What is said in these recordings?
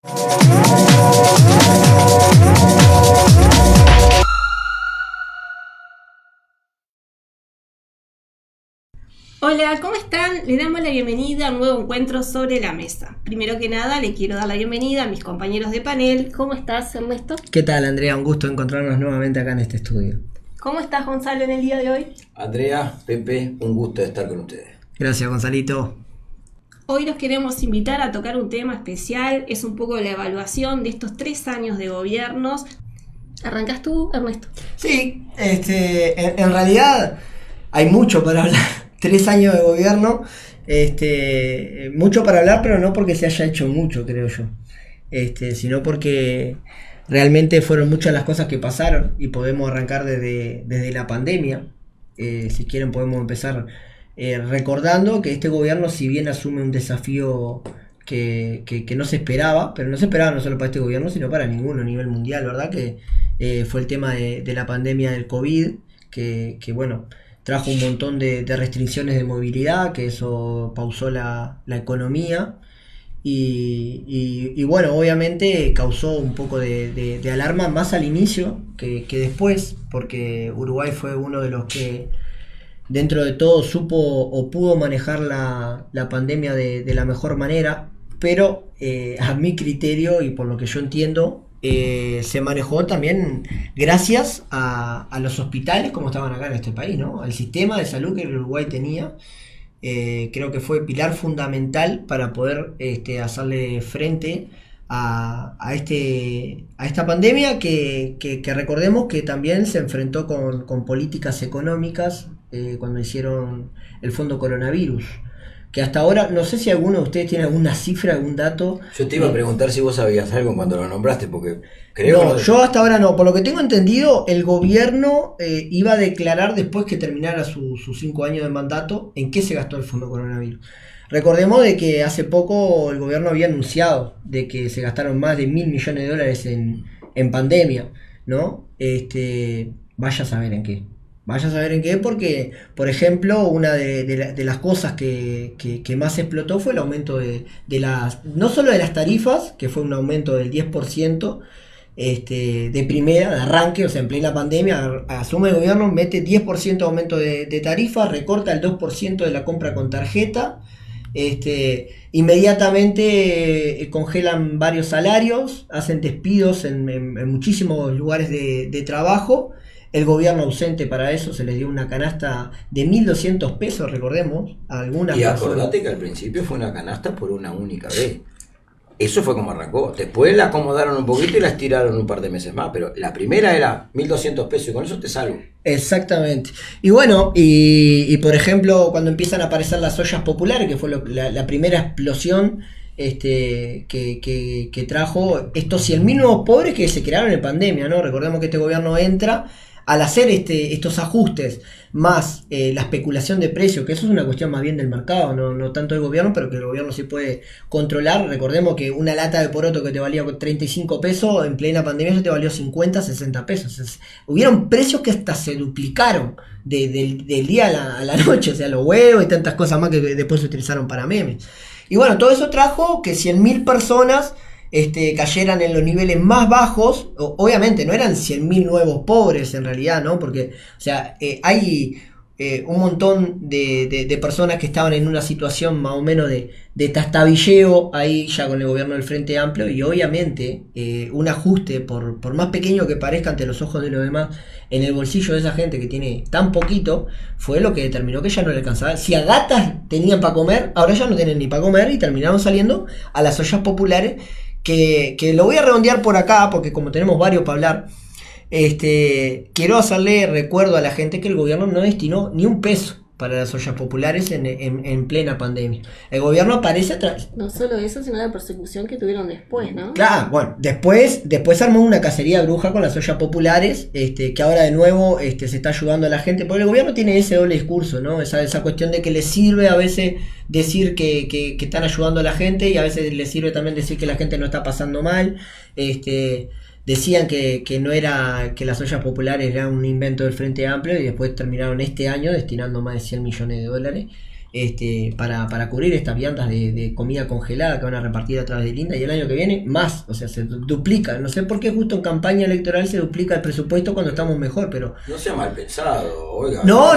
Hola, ¿cómo están? Le damos la bienvenida a un nuevo encuentro sobre la mesa. Primero que nada, le quiero dar la bienvenida a mis compañeros de panel. ¿Cómo estás, Ernesto? ¿Qué tal, Andrea? Un gusto encontrarnos nuevamente acá en este estudio. ¿Cómo estás, Gonzalo, en el día de hoy? Andrea, Pepe, un gusto de estar con ustedes. Gracias, Gonzalito. Hoy los queremos invitar a tocar un tema especial. Es un poco la evaluación de estos 3 años de gobiernos. ¿Arrancás tú, Ernesto? Sí, en realidad hay mucho para hablar. 3 años de gobierno, mucho para hablar, pero no porque se haya hecho mucho, creo yo, sino porque realmente fueron muchas las cosas que pasaron y podemos arrancar desde la pandemia. Si quieren podemos empezar recordando que este gobierno, si bien asume un desafío que no se esperaba, pero no se esperaba no solo para este gobierno, sino para ninguno a nivel mundial, ¿verdad? Que fue el tema de la pandemia del COVID, que bueno, trajo un montón de restricciones de movilidad, que eso pausó la economía y bueno, obviamente causó un poco de alarma más al inicio que después, porque Uruguay fue uno de los que dentro de todo supo o pudo manejar la pandemia de la mejor manera, pero a mi criterio y por lo que yo entiendo, se manejó también gracias a los hospitales como estaban acá en este país, ¿no? Al sistema de salud que el Uruguay tenía. Creo que fue pilar fundamental para poder hacerle frente a esta pandemia que recordemos que también se enfrentó con políticas económicas cuando hicieron el fondo coronavirus, que hasta ahora, no sé si alguno de ustedes tiene alguna cifra, algún dato. Yo te iba a preguntar si vos sabías algo cuando lo nombraste, porque creo No, yo hasta ahora no. Por lo que tengo entendido, el gobierno iba a declarar después que terminara sus 5 años de mandato en qué se gastó el fondo coronavirus. Recordemos de que hace poco el gobierno había anunciado de que se gastaron más de $1.000 millones en pandemia, ¿no? Vaya a saber en qué. Vaya a saber en qué, porque, por ejemplo, una de las cosas que más explotó fue el aumento de las, no solo de las tarifas, que fue un aumento del 10%, de primera, de arranque, o sea, en plena pandemia, asume el gobierno, mete 10% de aumento de tarifa, recorta el 2% de la compra con tarjeta, inmediatamente congelan varios salarios, hacen despidos en muchísimos lugares de trabajo. El gobierno ausente para eso, se les dio una canasta de 1.200 pesos, recordemos, a algunas y personas. acordate que al principio fue una canasta por una única vez. Eso fue como arrancó. Después la acomodaron un poquito y la estiraron un par de meses más. Pero la primera era 1.200 pesos y con eso te salvo. Exactamente. Y bueno, y por ejemplo, cuando empiezan a aparecer las ollas populares, que fue la primera explosión que trajo estos 100.000 nuevos pobres que se crearon en pandemia, ¿no? Recordemos que este gobierno entra al hacer estos ajustes, más la especulación de precios, que eso es una cuestión más bien del mercado, no tanto del gobierno, pero que el gobierno sí puede controlar. Recordemos que una lata de poroto que te valía 35 pesos, en plena pandemia ya te valió 50, 60 pesos. Entonces, hubieron precios que hasta se duplicaron del día a la noche, o sea, los huevos y tantas cosas más que después se utilizaron para memes. Y bueno, todo eso trajo que 100.000 personas cayeran en los niveles más bajos. Obviamente no eran 100.000 nuevos pobres en realidad, ¿no? Porque, o sea, hay un montón de personas que estaban en una situación más o menos de trastabilleo ahí ya con el gobierno del Frente Amplio, y obviamente un ajuste, por más pequeño que parezca ante los ojos de los demás, en el bolsillo de esa gente que tiene tan poquito, fue lo que determinó que ya no le alcanzaba. Si a gatas tenían para comer, ahora ya no tienen ni para comer y terminaron saliendo a las ollas populares. Que lo voy a redondear por acá, porque como tenemos varios para hablar, quiero hacerle recuerdo a la gente que el gobierno no destinó ni un peso para las ollas populares en plena pandemia. El gobierno aparece atrás. No solo eso, sino la persecución que tuvieron después, ¿no? Claro, bueno, después armó una cacería bruja con las ollas populares, que ahora de nuevo se está ayudando a la gente, porque el gobierno tiene ese doble discurso, ¿no? Esa cuestión de que le sirve a veces decir que están ayudando a la gente, y a veces le sirve también decir que la gente no está pasando mal. Decían que no era, que las ollas populares eran un invento del Frente Amplio, y después terminaron este año destinando más de $100 millones. para cubrir estas viandas de comida congelada que van a repartir a través de Linda, y el año que viene más, o sea, se duplica. No sé por qué justo en campaña electoral se duplica el presupuesto cuando estamos mejor, pero... No sea mal pensado, oiga. No.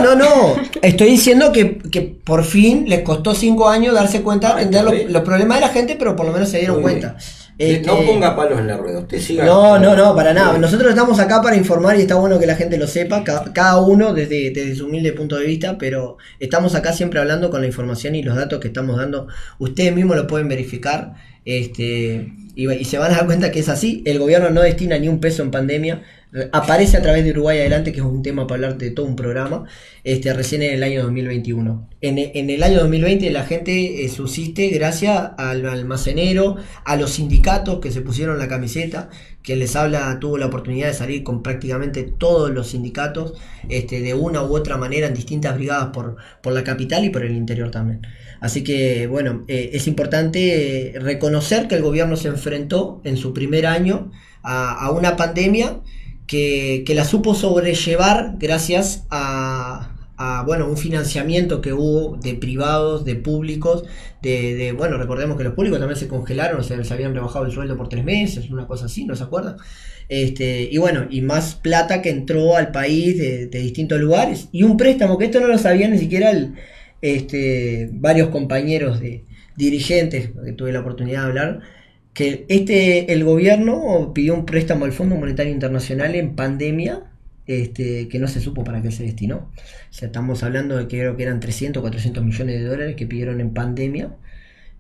Estoy diciendo que por fin les costó 5 años darse cuenta, entender los problemas de la gente, pero por lo menos se dieron cuenta. No ponga palos en la rueda, usted siga. No, para nada. Nosotros estamos acá para informar y está bueno que la gente lo sepa, cada uno desde su humilde punto de vista, pero estamos acá siempre hablando con la información y los datos que estamos dando. Ustedes mismos lo pueden verificar y se van a dar cuenta que es así. El gobierno no destina ni un peso en pandemia. Aparece a través de Uruguay Adelante, que es un tema para hablar de todo un programa, recién en el año 2021. En el año 2020 la gente subsiste gracias al almacenero, a los sindicatos que se pusieron la camiseta, que les habla, tuvo la oportunidad de salir con prácticamente todos los sindicatos, de una u otra manera en distintas brigadas por la capital y por el interior también. Así que bueno, es importante reconocer que el gobierno se enfrentó en su primer año a una pandemia que la supo sobrellevar gracias a un financiamiento que hubo de privados, de públicos, bueno, recordemos que los públicos también se congelaron, o sea, les habían rebajado el sueldo por 3 meses, una cosa así, ¿no se acuerdan? Y bueno, y más plata que entró al país de distintos lugares, y un préstamo, que esto no lo sabía ni siquiera varios compañeros dirigentes que tuve la oportunidad de hablar, que el gobierno pidió un préstamo al Fondo Monetario Internacional en pandemia, que no se supo para qué se destinó. O sea, estamos hablando de que creo que eran 300 o 400 millones de dólares que pidieron en pandemia,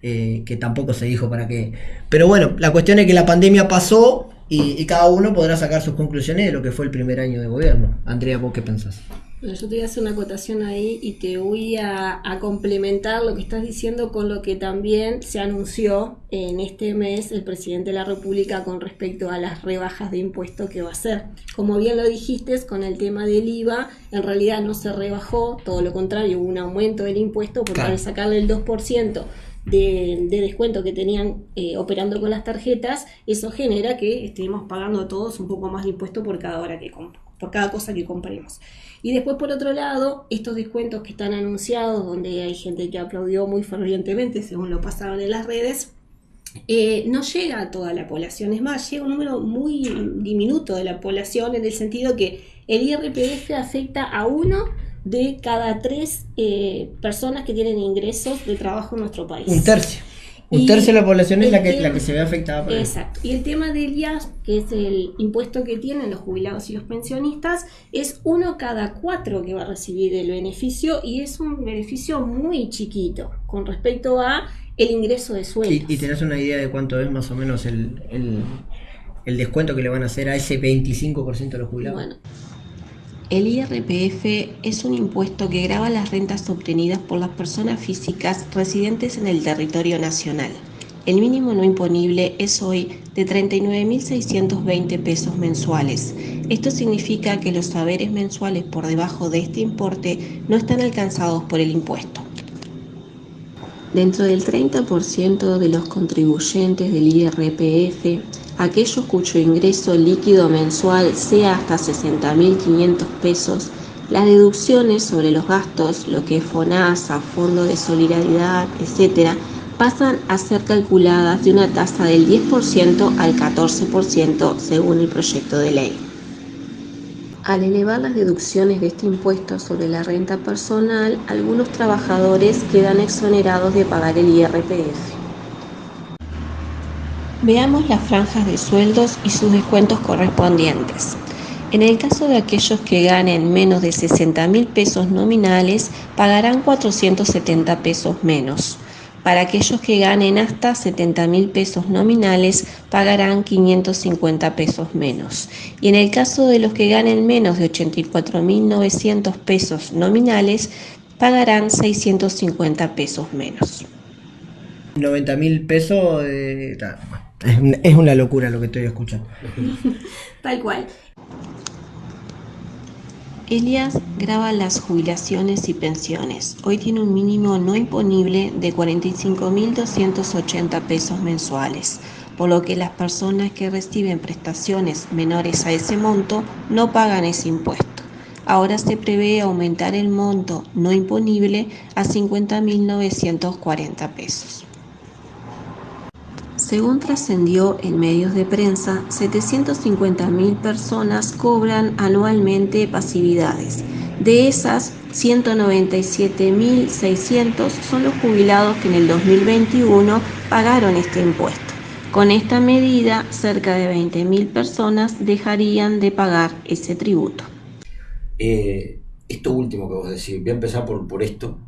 que tampoco se dijo para qué. Pero bueno, la cuestión es que la pandemia pasó y cada uno podrá sacar sus conclusiones de lo que fue el primer año de gobierno. Andrea, ¿vos qué pensás? Bueno, yo te voy a hacer una acotación ahí y te voy a complementar lo que estás diciendo con lo que también se anunció en este mes el presidente de la República con respecto a las rebajas de impuestos que va a hacer. Como bien lo dijiste, con el tema del IVA, en realidad no se rebajó, todo lo contrario, hubo un aumento del impuesto porque al sacarle el 2% de descuento que tenían operando con las tarjetas, eso genera que estemos pagando todos un poco más de impuesto por cada hora por cada cosa que compremos. Y después, por otro lado, estos descuentos que están anunciados, donde hay gente que aplaudió muy fervientemente, según lo pasaron en las redes, no llega a toda la población. Es más, llega un número muy diminuto de la población, en el sentido que el IRPF afecta a 1 de cada 3 personas que tienen ingresos de trabajo en nuestro país. Un tercio. Un tercio de la población es la que se ve afectada por exacto. Y el tema del IAS, que es el impuesto que tienen los jubilados y los pensionistas, es 1 cada 4 que va a recibir el beneficio, y es un beneficio muy chiquito con respecto a el ingreso de sueldos. ¿Y tenés una idea de cuánto es más o menos el descuento que le van a hacer a ese 25% de los jubilados? Bueno, el IRPF es un impuesto que grava las rentas obtenidas por las personas físicas residentes en el territorio nacional. El mínimo no imponible es hoy de 39.620 pesos mensuales. Esto significa que los haberes mensuales por debajo de este importe no están alcanzados por el impuesto. Dentro del 30% de los contribuyentes del IRPF, aquellos cuyo ingreso líquido mensual sea hasta 60.500 pesos, las deducciones sobre los gastos, lo que es FONASA, Fondo de Solidaridad, etc., pasan a ser calculadas de una tasa del 10% al 14% según el proyecto de ley. Al elevar las deducciones de este impuesto sobre la renta personal, algunos trabajadores quedan exonerados de pagar el IRPF. Veamos las franjas de sueldos y sus descuentos correspondientes. En el caso de aquellos que ganen menos de 60.000 pesos nominales, pagarán 470 pesos menos. Para aquellos que ganen hasta 70.000 pesos nominales, pagarán 550 pesos menos. Y en el caso de los que ganen menos de 84.900 pesos nominales, pagarán 650 pesos menos. 90.000 pesos, es una locura lo que estoy escuchando. tal cual. El IAS grava las jubilaciones y pensiones. Hoy tiene un mínimo no imponible de 45.280 pesos mensuales, por lo que las personas que reciben prestaciones menores a ese monto no pagan ese impuesto. Ahora se prevé aumentar el monto no imponible a 50.940 pesos. Según trascendió en medios de prensa, 750.000 personas cobran anualmente pasividades. De esas, 197.600 son los jubilados que en el 2021 pagaron este impuesto. Con esta medida, cerca de 20.000 personas dejarían de pagar ese tributo. Esto último que vos decís, voy a empezar por esto,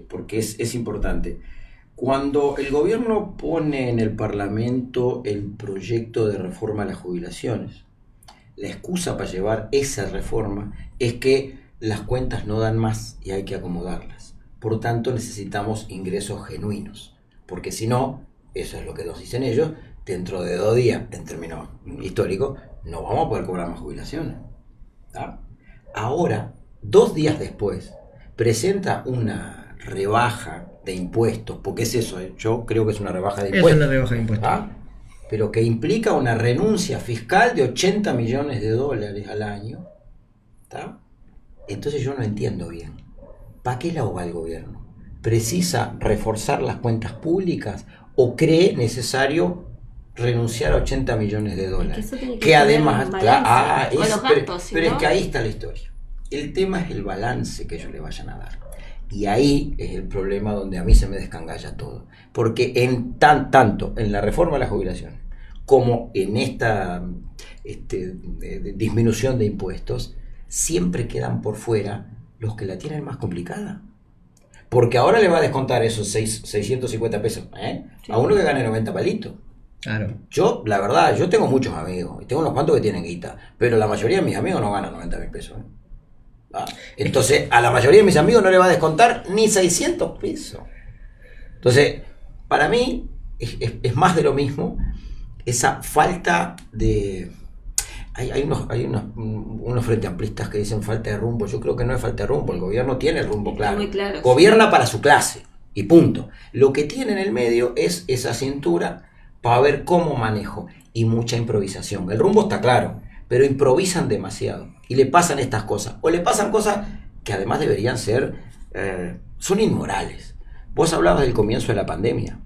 porque es importante. Cuando el gobierno pone en el Parlamento el proyecto de reforma a las jubilaciones, la excusa para llevar esa reforma es que las cuentas no dan más y hay que acomodarlas. Por tanto, necesitamos ingresos genuinos, porque si no, eso es lo que nos dicen ellos, dentro de 2 días, en términos históricos, no vamos a poder cobrar más jubilaciones. ¿Tá? Ahora, 2 días después, presenta una rebaja de impuestos, porque es eso, yo creo que es una rebaja de impuestos. Es una rebaja de impuestos. ¿Ah? Pero que implica una renuncia fiscal de 80 millones de dólares al año. ¿Tá? Entonces yo no entiendo bien. ¿Para qué la va el gobierno? ¿Precisa reforzar las cuentas públicas o cree necesario renunciar a 80 millones de dólares? Que además, pero es que ahí está la historia. El tema es el balance que ellos le vayan a dar. Y ahí es el problema donde a mí se me descangalla todo. Porque tanto en la reforma de la jubilación como en esta disminución de impuestos, siempre quedan por fuera los que la tienen más complicada. Porque ahora le va a descontar esos 650 pesos a uno que gane 90 palitos. Claro. Yo, la verdad, yo tengo muchos amigos, y tengo unos cuantos que tienen guita, pero la mayoría de mis amigos no ganan 90.000 pesos. Entonces, a la mayoría de mis amigos no le va a descontar ni 600 pesos. Entonces, para mí, es más de lo mismo, esa falta de... Hay unos frente amplistas que dicen falta de rumbo. Yo creo que no es falta de rumbo, el gobierno tiene el rumbo claro. Muy claro. Gobierna para su clase, y punto. Lo que tiene en el medio es esa cintura para ver cómo manejo, y mucha improvisación. El rumbo está claro, pero improvisan demasiado y le pasan estas cosas, o le pasan cosas que además deberían ser, son inmorales. Vos hablabas del comienzo de la pandemia.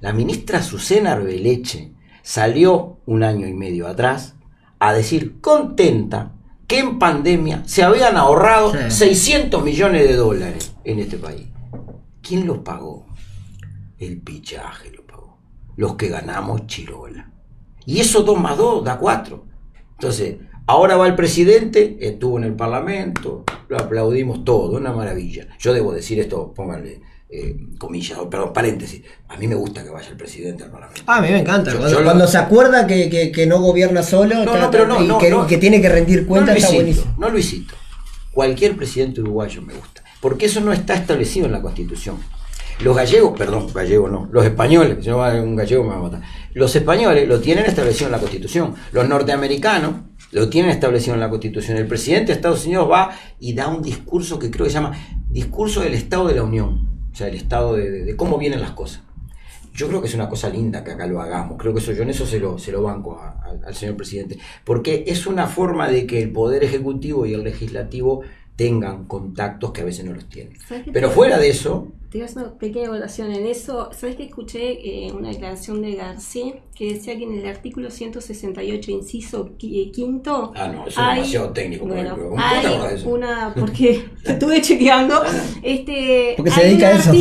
La ministra Azucena Arbeleche salió 1 año y medio atrás a decir contenta que en pandemia se habían ahorrado 600 millones de dólares en este país. ¿Quién los pagó? El pillaje lo pagó. Los que ganamos chirola. Y eso 2 más 2 da 4. Entonces, ahora va el presidente, estuvo en el Parlamento, lo aplaudimos todo, una maravilla. Yo debo decir esto, pónganle comillas, perdón, paréntesis. A mí me gusta que vaya el presidente al Parlamento. A mí me encanta. Cuando se acuerda que no gobierna solo que tiene que rendir cuentas, está buenísimo. No, Luisito. Cualquier presidente uruguayo me gusta. Porque eso no está establecido en la Constitución. Los gallegos, los españoles, si no va un gallego me va a matar. Los españoles lo tienen establecido en la Constitución. Los norteamericanos lo tienen establecido en la Constitución. El presidente de Estados Unidos va y da un discurso que creo que se llama Discurso del Estado de la Unión. O sea, el estado de cómo vienen las cosas. Yo creo que es una cosa linda que acá lo hagamos. Creo que yo en eso se lo banco al señor presidente. Porque es una forma de que el Poder Ejecutivo y el Legislativo tengan contactos que a veces no los tienen. Pero fuera de eso... Te voy a hacer una pequeña evaluación en eso. ¿Sabes que escuché una declaración de García que decía que en el artículo 168, inciso quinto... no, eso es demasiado técnico. Bueno, hay una... Porque te estuve chequeando. Porque se dedica a eso.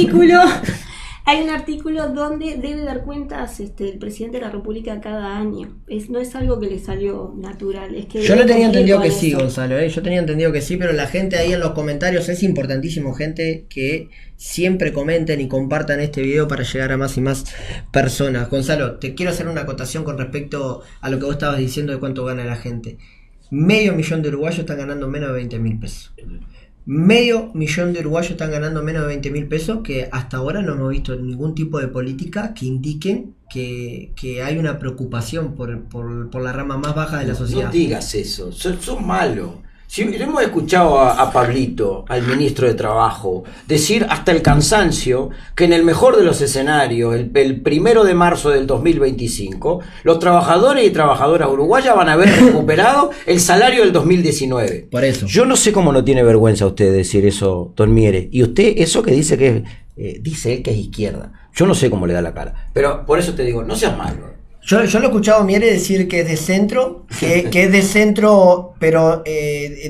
Hay un artículo donde debe dar cuentas el presidente de la República cada año. No es algo que le salió natural. Es que yo lo tenía entendido que sí, Gonzalo. Yo tenía entendido que sí, pero la gente ahí en los comentarios, es importantísimo, gente, que siempre comenten y compartan este video para llegar a más y más personas. Gonzalo, te quiero hacer una acotación con respecto a lo que vos estabas diciendo de cuánto gana la gente. 500.000 de uruguayos están ganando menos de 20.000 pesos. 500.000 de uruguayos están ganando menos de 20.000 pesos, que hasta ahora no hemos visto ningún tipo de política que indiquen que hay una preocupación por la rama más baja de la sociedad. No digas eso, son malos. Si hemos escuchado a Pablito, al ministro de Trabajo, decir hasta el cansancio que en el mejor de los escenarios, el 1 de marzo del 2025, los trabajadores y trabajadoras uruguayas van a haber recuperado el salario del 2019. Por eso. Yo no sé cómo no tiene vergüenza usted de decir eso, don Miere. Y usted, eso que dice que es, dice él que es izquierda. Yo no sé cómo le da la cara. Pero por eso te digo, no seas malo. Yo lo he escuchado a Miere decir que es de centro, que es de centro, pero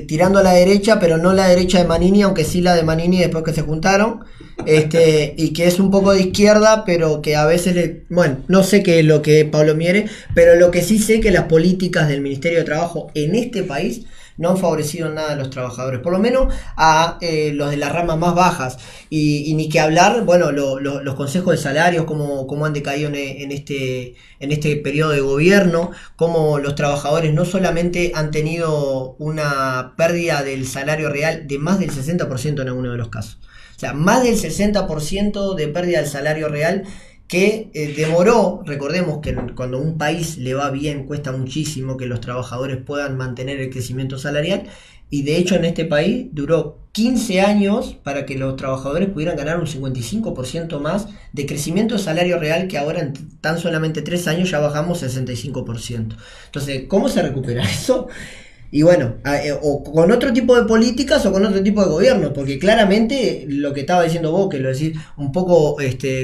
tirando a la derecha, pero no la derecha de Manini, aunque sí la de Manini después que se juntaron, y que es un poco de izquierda, pero que a veces, bueno, no sé qué es lo que es Pablo Miere, pero lo que sí sé que las políticas del Ministerio de Trabajo en este país no han favorecido nada a los trabajadores, por lo menos a los de las ramas más bajas, y ni que hablar, bueno, los consejos de salarios, cómo han decaído en este periodo de gobierno, cómo los trabajadores no solamente han tenido una pérdida del salario real de más del 60% en algunos de los casos, o sea, más del 60% de pérdida del salario real, que demoró. Recordemos que cuando un país le va bien cuesta muchísimo que los trabajadores puedan mantener el crecimiento salarial, y de hecho en este país duró 15 años para que los trabajadores pudieran ganar un 55% más de crecimiento de salario real, que ahora en tan solamente 3 años ya bajamos 65%. Entonces, ¿cómo se recupera eso? Y bueno, o con otro tipo de políticas o con otro tipo de gobierno, porque claramente lo que estaba diciendo vos, que lo decís un poco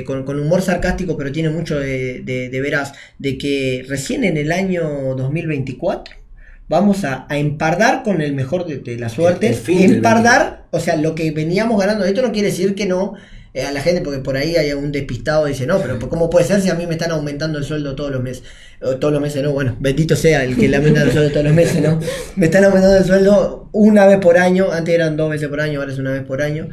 con humor sarcástico, pero tiene mucho de veraz, de que recién en el año 2024 vamos a empardar con el mejor de las suertes, empardar, o sea, lo que veníamos ganando. Esto no quiere decir que no a la gente, porque por ahí hay un despistado que dice, no, pero ¿cómo puede ser si a mí me están aumentando el sueldo todos los meses? Todos los meses no, bueno, bendito sea el que le aumenta el sueldo todos los meses, ¿no? Me están aumentando el sueldo una vez por año, antes eran 2 veces por año, ahora es una vez por año,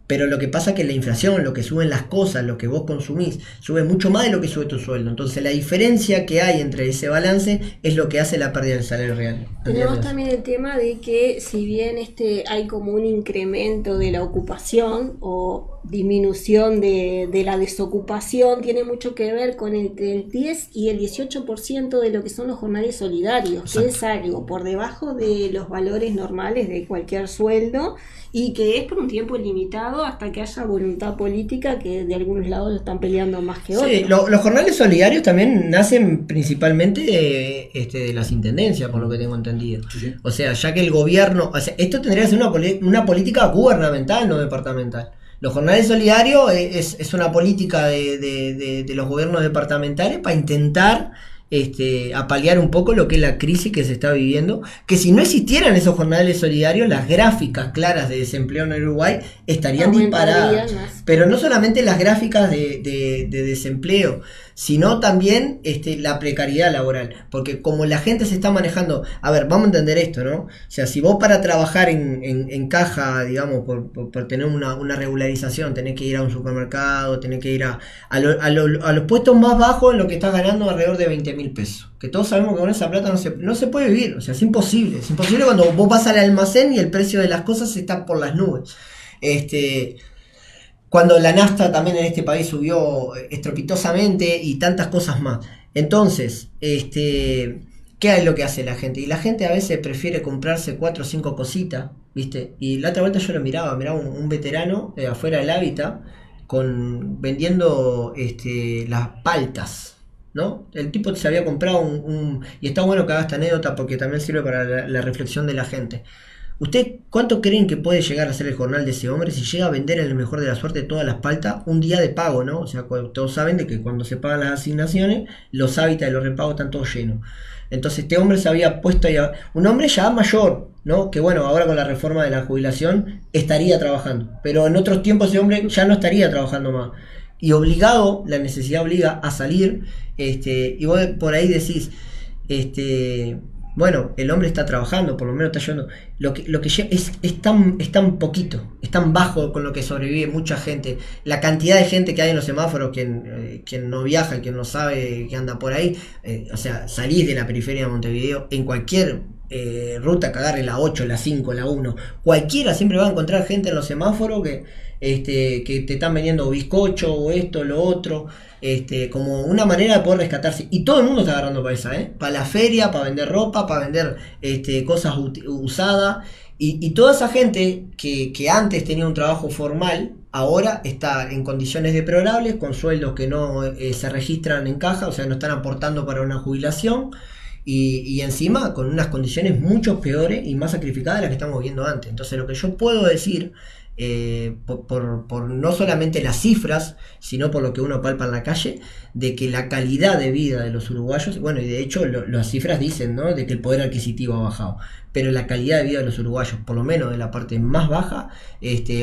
pero lo que pasa es que la inflación, lo que suben las cosas, lo que vos consumís, sube mucho más de lo que sube tu sueldo. Entonces la diferencia que hay entre ese balance es lo que hace la pérdida del salario real. Tenemos también el tema de que si bien hay como un incremento de la ocupación o disminución de la desocupación, tiene mucho que ver con el 10 y el 18% de lo que son los jornales solidarios. Exacto. Que es algo por debajo de los valores normales de cualquier sueldo, y que es por un tiempo limitado hasta que haya voluntad política, que de algunos lados lo están peleando más que otros. Sí, los jornales solidarios también nacen principalmente de las intendencias, por lo que tengo entendido. Sí. O sea, ya que el gobierno, o sea, esto tendría que ser una política gubernamental, no departamental. Los jornales solidarios es una política de los gobiernos departamentales para intentar a paliar un poco lo que es la crisis que se está viviendo, que si no existieran esos jornales solidarios, las gráficas claras de desempleo en Uruguay estarían disparadas. Pero no solamente las gráficas de desempleo, sino también la precariedad laboral, porque como la gente se está manejando, a ver, vamos a entender esto, ¿no? O sea, si vos para trabajar en caja, digamos, por tener una regularización, tenés que ir a un supermercado, tenés que ir a los puestos más bajos, en lo que estás ganando alrededor de 20.000 pesos, que todos sabemos que con esa plata no se puede vivir, o sea, es imposible cuando vos vas al almacén y el precio de las cosas está por las nubes. Cuando la nafta también en este país subió estrepitosamente y tantas cosas más. Entonces, ¿qué es lo que hace la gente? Y la gente a veces prefiere comprarse 4 o 5 cositas, ¿viste? Y la otra vuelta yo lo miraba un veterano afuera del hábitat vendiendo las paltas, ¿no? El tipo se había comprado y está bueno que haga esta anécdota porque también sirve para la reflexión de la gente. ¿Usted cuánto creen que puede llegar a ser el jornal de ese hombre si llega a vender en el mejor de la suerte todas las paltas un día de pago, ¿no? O sea, todos saben de que cuando se pagan las asignaciones, los hábitats de los repagos están todos llenos. Entonces este hombre se había puesto ahí, un hombre ya mayor, ¿no? Que bueno, ahora con la reforma de la jubilación estaría trabajando, pero en otros tiempos ese hombre ya no estaría trabajando más. Y obligado, la necesidad obliga a salir, y vos por ahí decís, bueno, el hombre está trabajando, por lo menos está yendo. Lo que es tan poquito, es tan bajo con lo que sobrevive mucha gente. La cantidad de gente que hay en los semáforos, quien no viaja, quien no sabe que anda por ahí, o sea, salís de la periferia de Montevideo en cualquier ruta que agarre la 8, la 5, la 1, cualquiera, siempre va a encontrar gente en los semáforos que te están vendiendo bizcocho o esto, lo otro, como una manera de poder rescatarse. Y todo el mundo está agarrando para esa, para la feria, para vender ropa, para vender cosas usadas. Y toda esa gente que antes tenía un trabajo formal, ahora está en condiciones deplorables, con sueldos que no se registran en caja, o sea, no están aportando para una jubilación. Y encima con unas condiciones mucho peores y más sacrificadas de las que estamos viendo antes. Entonces lo que yo puedo decir, por no solamente las cifras, sino por lo que uno palpa en la calle, de que la calidad de vida de los uruguayos, bueno, y de hecho las cifras dicen, ¿no?, de que el poder adquisitivo ha bajado, pero la calidad de vida de los uruguayos, por lo menos de la parte más baja,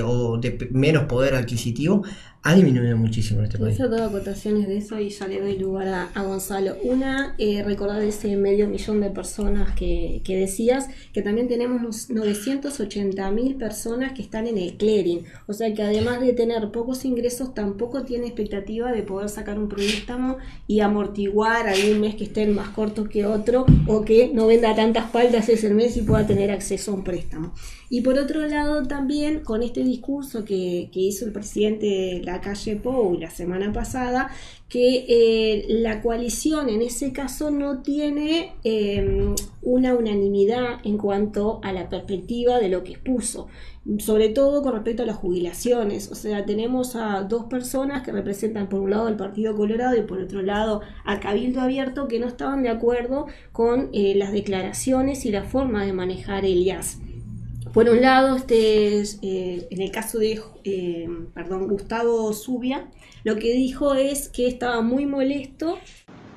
o de menos poder adquisitivo, ha disminuido muchísimo en este país. Hice dos acotaciones de eso y ya le doy lugar a Gonzalo. Una, recordar ese 500.000 de personas que decías, que también tenemos 980.000 personas que están en el clearing. O sea que además de tener pocos ingresos, tampoco tiene expectativa de poder sacar un préstamo y amortiguar algún mes que esté más corto que otro, o que no venda tantas paltas ese mes y pueda tener acceso a un préstamo. Y por otro lado también, con este discurso que hizo el presidente de la calle Pou la semana pasada, que la coalición en ese caso no tiene una unanimidad en cuanto a la perspectiva de lo que expuso, sobre todo con respecto a las jubilaciones. O sea, tenemos a dos personas que representan por un lado el Partido Colorado y por otro lado a Cabildo Abierto, que no estaban de acuerdo con las declaraciones y la forma de manejar el IAS. Por un lado, en el caso de Gustavo Zubia, lo que dijo es que estaba muy molesto.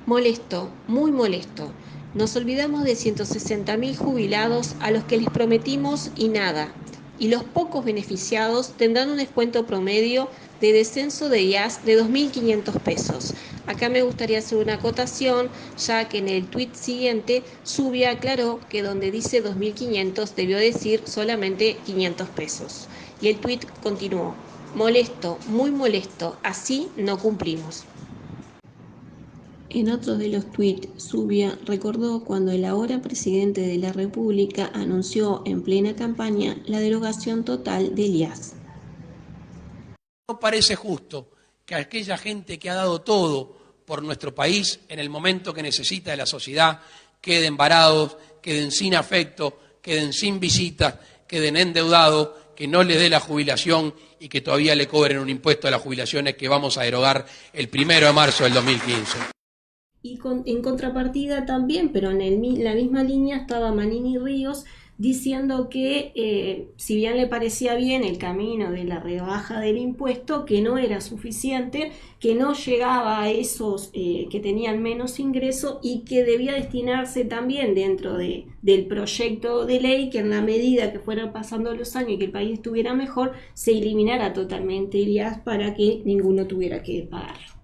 Molesto, muy molesto. Nos olvidamos de 160.000 jubilados a los que les prometimos y nada. Y los pocos beneficiados tendrán un descuento promedio de descenso de IAS de 2.500 pesos. Acá me gustaría hacer una acotación, ya que en el tuit siguiente Zubia aclaró que donde dice 2.500 debió decir solamente 500 pesos. Y el tuit continuó: molesto, muy molesto, así no cumplimos. En otro de los tuits, Zubia recordó cuando el ahora presidente de la República anunció en plena campaña la derogación total del IAS. No parece justo que aquella gente que ha dado todo por nuestro país en el momento que necesita de la sociedad queden varados, queden sin afecto, queden sin visitas, queden endeudados, que no les dé la jubilación y que todavía le cobren un impuesto a las jubilaciones que vamos a derogar el 1 de marzo del 2015. Y en contrapartida también, pero en la misma línea, estaba Manini Ríos diciendo que si bien le parecía bien el camino de la rebaja del impuesto, que no era suficiente, que no llegaba a esos que tenían menos ingreso y que debía destinarse también dentro del proyecto de ley, que en la medida que fueran pasando los años y que el país estuviera mejor, se eliminara totalmente el IAS para que ninguno tuviera que pagarlo.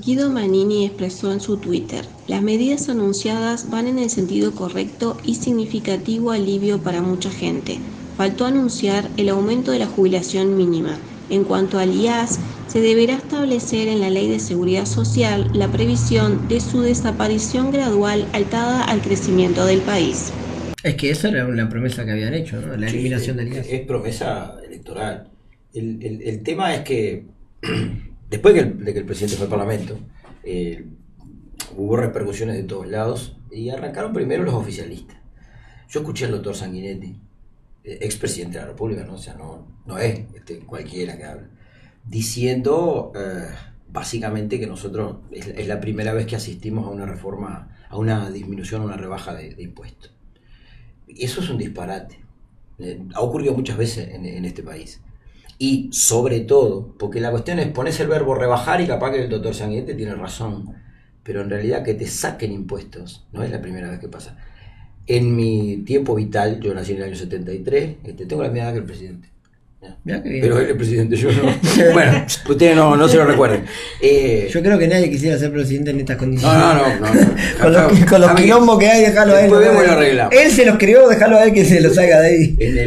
Guido Manini expresó en su Twitter: las medidas anunciadas van en el sentido correcto y significativo alivio para mucha gente. Faltó anunciar el aumento de la jubilación mínima. En cuanto al IAS, se deberá establecer en la Ley de Seguridad Social la previsión de su desaparición gradual atada al crecimiento del país. Es que esa era una promesa que habían hecho, ¿no? La eliminación del IAS. Es promesa electoral. El tema es que después de que el presidente fue al Parlamento, hubo repercusiones de todos lados y arrancaron primero los oficialistas. Yo escuché al doctor Sanguinetti, expresidente de la República, ¿no? O sea, no es cualquiera que habla, diciendo básicamente que nosotros es la primera vez que asistimos a una reforma, a una disminución, a una rebaja de impuestos. Eso es un disparate. Ha ocurrido muchas veces en este país. Y sobre todo, porque la cuestión es ponerse el verbo rebajar y capaz que el doctor Sanguinetti tiene razón, pero en realidad que te saquen impuestos no es la primera vez que pasa. En mi tiempo vital, yo nací en el año 73, tengo la misma edad que el presidente. Mirá que bien. Pero él es presidente, yo no. Bueno, ustedes no se lo recuerden. Yo creo que nadie quisiera ser presidente en estas condiciones. No. Con los quilombos que hay, déjalo a él. Después vemos y lo arreglamos. Él se los creó, déjalo a él que se los salga de ahí. En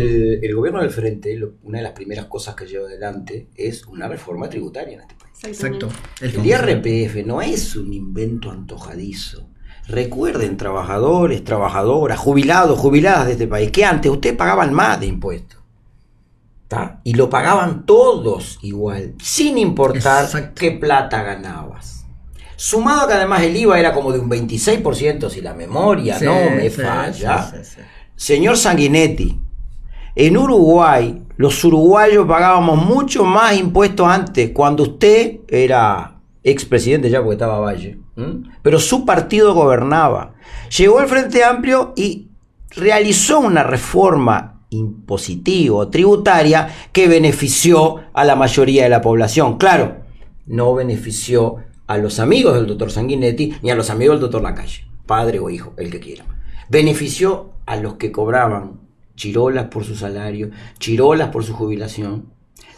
el gobierno del Frente, una de las primeras cosas que lleva adelante es una reforma tributaria en este país. Exacto. El IRPF no es un invento antojadizo. Recuerden, trabajadores, trabajadoras, jubilados, jubiladas de este país, que antes ustedes pagaban más de impuestos. ¿Tá? Y lo pagaban todos igual, sin importar qué plata ganabas. Sumado a que además el IVA era como de un 26%, si la memoria no me falla. Señor Sanguinetti, en Uruguay, los uruguayos pagábamos mucho más impuestos antes, cuando usted era expresidente ya, porque estaba Valle, pero su partido gobernaba. Llegó el Frente Amplio y realizó una reforma impositiva, tributaria, que benefició a la mayoría de la población. Claro, no benefició a los amigos del doctor Sanguinetti ni a los amigos del doctor Lacalle, padre o hijo, el que quiera. Benefició a los que cobraban chirolas por su salario, chirolas por su jubilación,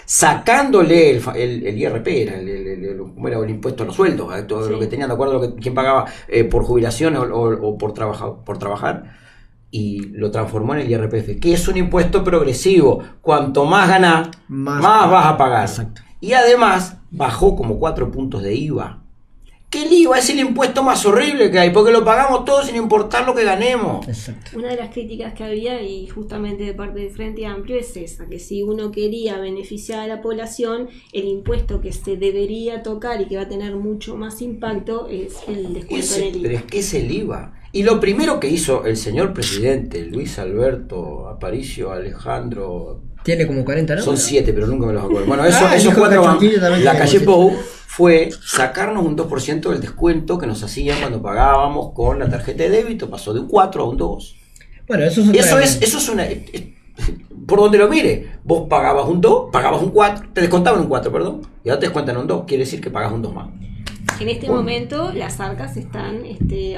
sacándole el IRP, era el impuesto a los sueldos, a todo lo que tenían, de acuerdo a lo que quién pagaba por jubilación o por trabajar, y lo transformó en el IRPF, que es un impuesto progresivo. Cuanto más ganás, más vas a pagar. Exacto. Y además bajó como 4 puntos de IVA. Que el IVA es el impuesto más horrible que hay, porque lo pagamos todos sin importar lo que ganemos. Exacto. Una de las críticas que había, y justamente de parte del Frente Amplio, es esa, que si uno quería beneficiar a la población, el impuesto que se debería tocar y que va a tener mucho más impacto es el descuento en el IVA. Pero es que es el IVA. Y lo primero que hizo el señor presidente, Luis Alberto Aparicio Alejandro... Tiene como 40, ¿no? Son 7, pero nunca me los acuerdo. Bueno, esos hijo 4 van. también La tiene calle como Pou fue sacarnos un 2% del descuento que nos hacían cuando pagábamos con la tarjeta de débito. Pasó de un 4 a un 2. Bueno, eso es una... Por donde lo mire, vos pagabas un 2, pagabas un 4, te descontaban un 4, perdón, y ahora te descuentan un 2, quiere decir que pagas un 2 más. En este momento las arcas están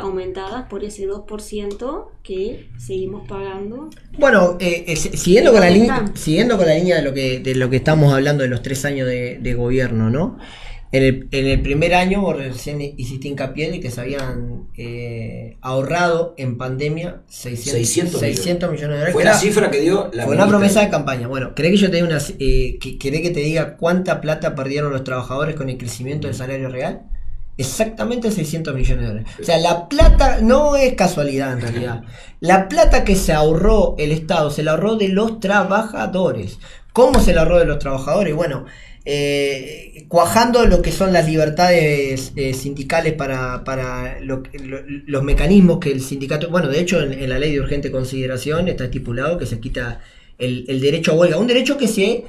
aumentadas por ese 2% que seguimos pagando. Bueno, siguiendo con la línea de lo que estamos hablando de los 3 años de gobierno, ¿no? En el primer año vos recién hiciste hincapié de que se habían ahorrado en pandemia 600 millones de dólares. Fue la cifra que dio la Fue una promesa de campaña. Bueno, ¿querés que yo te diga querés que te diga cuánta plata perdieron los trabajadores con el crecimiento del salario real? Exactamente 600 millones de dólares. O sea, la plata no es casualidad en realidad. La plata que se ahorró el Estado, se la ahorró de los trabajadores. ¿Cómo se la ahorró de los trabajadores? Bueno, cuajando lo que son las libertades sindicales para los mecanismos que el sindicato... Bueno, de hecho, en la ley de urgente consideración está estipulado que se quita el derecho a huelga. Un derecho que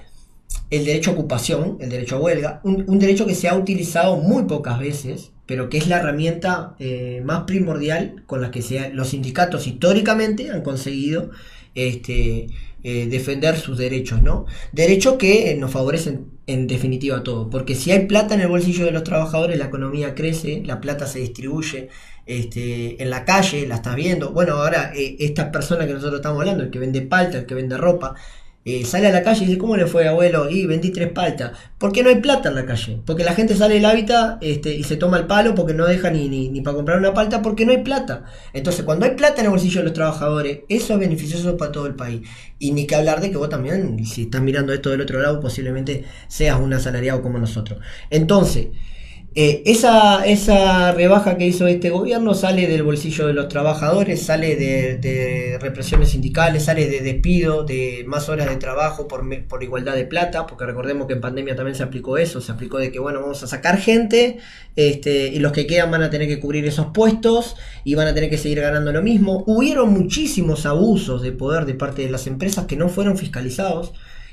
el derecho a ocupación, el derecho a huelga, un derecho que se ha utilizado muy pocas veces, pero que es la herramienta más primordial con la que los sindicatos históricamente han conseguido defender sus derechos, ¿no? Derechos que nos favorecen en definitiva a todos, porque si hay plata en el bolsillo de los trabajadores, la economía crece, la plata se distribuye en la calle, la estás viendo. Bueno, ahora esta persona que nosotros estamos hablando, el que vende palta, el que vende ropa, sale a la calle y dice, ¿cómo le fue, abuelo? Y vendí 3 paltas. ¿Por qué no hay plata en la calle? Porque la gente sale del hábitat y se toma el palo porque no deja ni para comprar una palta porque no hay plata. Entonces, cuando hay plata en el bolsillo de los trabajadores, eso es beneficioso para todo el país. Y ni que hablar de que vos también, si estás mirando esto del otro lado, posiblemente seas un asalariado como nosotros. Entonces, esa rebaja que hizo este gobierno sale del bolsillo de los trabajadores, sale de represiones sindicales, sale de despido, de más horas de trabajo por igualdad de plata, porque recordemos que en pandemia también se aplicó eso, se aplicó de que bueno, vamos a sacar gente y los que quedan van a tener que cubrir esos puestos y van a tener que seguir ganando lo mismo. Hubieron muchísimos abusos de poder de parte de las empresas que no fueron fiscalizados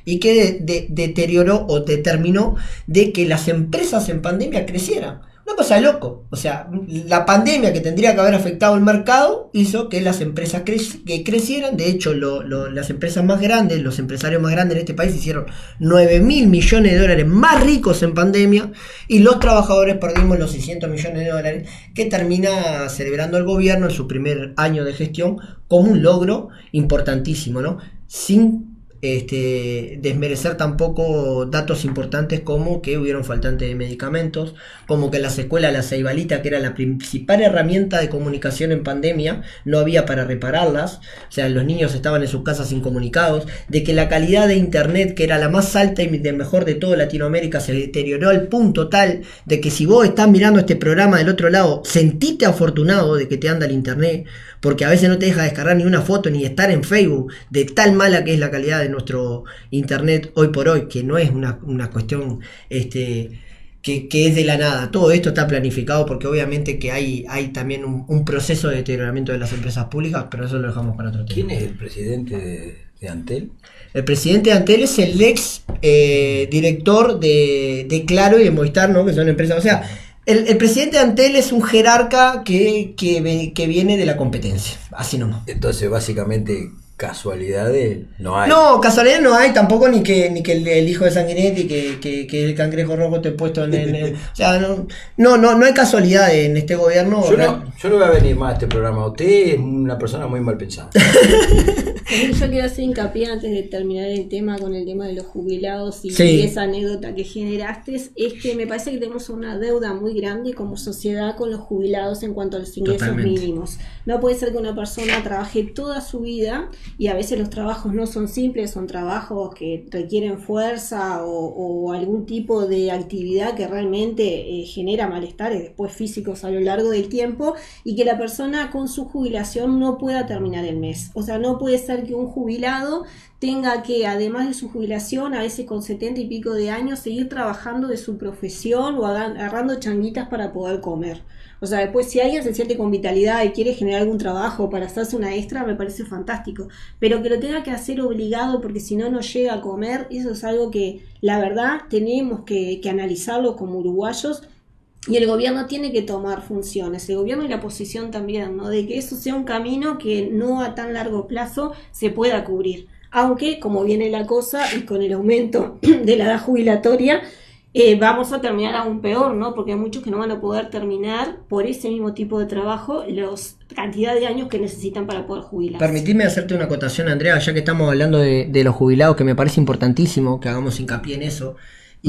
y que deterioró o determinó de que las empresas en pandemia crecieran. Una cosa de loco. O sea, la pandemia que tendría que haber afectado el mercado hizo que las empresas crecieran. De hecho, las empresas más grandes, los empresarios más grandes en este país hicieron 9.000 millones de dólares más ricos en pandemia y los trabajadores perdimos los 600 millones de dólares que termina celebrando el gobierno en su primer año de gestión como un logro importantísimo, ¿no? Sin desmerecer tampoco datos importantes como que hubieron faltantes de medicamentos, como que en las escuelas la Ceibalita, que era la principal herramienta de comunicación en pandemia, no había para repararlas, o sea, los niños estaban en sus casas incomunicados, de que la calidad de internet, que era la más alta y de mejor de toda Latinoamérica, se deterioró al punto tal de que si vos estás mirando este programa del otro lado, sentite afortunado de que te anda el internet, porque a veces no te deja descargar ni una foto ni estar en Facebook, de tal mala que es la calidad de nuestro internet hoy por hoy, que no es una cuestión que es de la nada. Todo esto está planificado porque obviamente que hay también un proceso de deterioramiento de las empresas públicas, pero eso lo dejamos para otro tema. ¿Quién es el presidente de Antel? El presidente de Antel es el ex director de Claro y de Movistar, ¿no? Que son empresas, o sea, el presidente de Antel es un jerarca que viene de la competencia, así nomás. Entonces, básicamente, casualidades no hay. No, casualidad no hay, tampoco ni que el hijo de Sanguinetti, que el cangrejo rojo esté puesto en el... O sea, no hay casualidad en este gobierno. Yo no voy a venir más a este programa. Usted es una persona muy mal pensada. Yo quiero hacer hincapié antes de terminar el tema con el tema de los jubilados y Sí. esa anécdota que generaste, es que me parece que tenemos una deuda muy grande como sociedad con los jubilados en cuanto a los ingresos Totalmente. mínimos. No puede ser que una persona trabaje toda su vida, y a veces los trabajos no son simples, son trabajos que requieren fuerza o algún tipo de actividad que realmente genera malestares después físicos a lo largo del tiempo, y que la persona con su jubilación no pueda terminar el mes. O sea, no puede ser que un jubilado tenga que, además de su jubilación, a veces con 70 y pico de años, seguir trabajando de su profesión o agarrando changuitas para poder comer. O sea, después si alguien se siente con vitalidad y quiere generar algún trabajo para hacerse una extra, me parece fantástico. Pero que lo tenga que hacer obligado porque si no, no llega a comer, eso es algo que la verdad tenemos que analizarlo como uruguayos. Y el gobierno tiene que tomar funciones, el gobierno y la oposición también, ¿no? De que eso sea un camino que no a tan largo plazo se pueda cubrir. Aunque, como viene la cosa, y con el aumento de la edad jubilatoria, vamos a terminar aún peor, ¿no? Porque hay muchos que no van a poder terminar por ese mismo tipo de trabajo la cantidad de años que necesitan para poder jubilarse. Permitime hacerte una acotación, Andrea, ya que estamos hablando de los jubilados, que me parece importantísimo que hagamos hincapié en eso.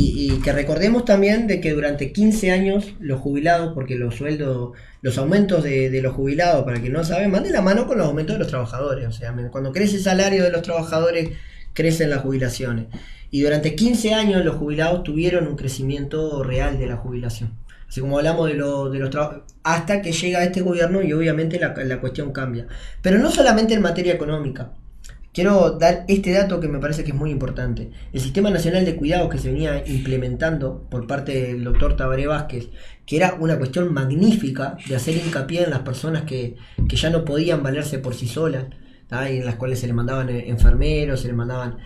Y que recordemos también de que durante 15 años los jubilados, porque los sueldos, los aumentos de los jubilados, para quien no sabe, van de la mano con los aumentos de los trabajadores. O sea, cuando crece el salario de los trabajadores, crecen las jubilaciones. Y durante 15 años los jubilados tuvieron un crecimiento real de la jubilación. Así como hablamos de los trabajos, hasta que llega este gobierno y obviamente la cuestión cambia. Pero no solamente en materia económica. Quiero dar este dato que me parece que es muy importante. El Sistema Nacional de Cuidados que se venía implementando por parte del doctor Tabaré Vázquez, que era una cuestión magnífica de hacer hincapié en las personas que ya no podían valerse por sí solas, ¿tá? Y en las cuales se le mandaban enfermeros, se le mandaban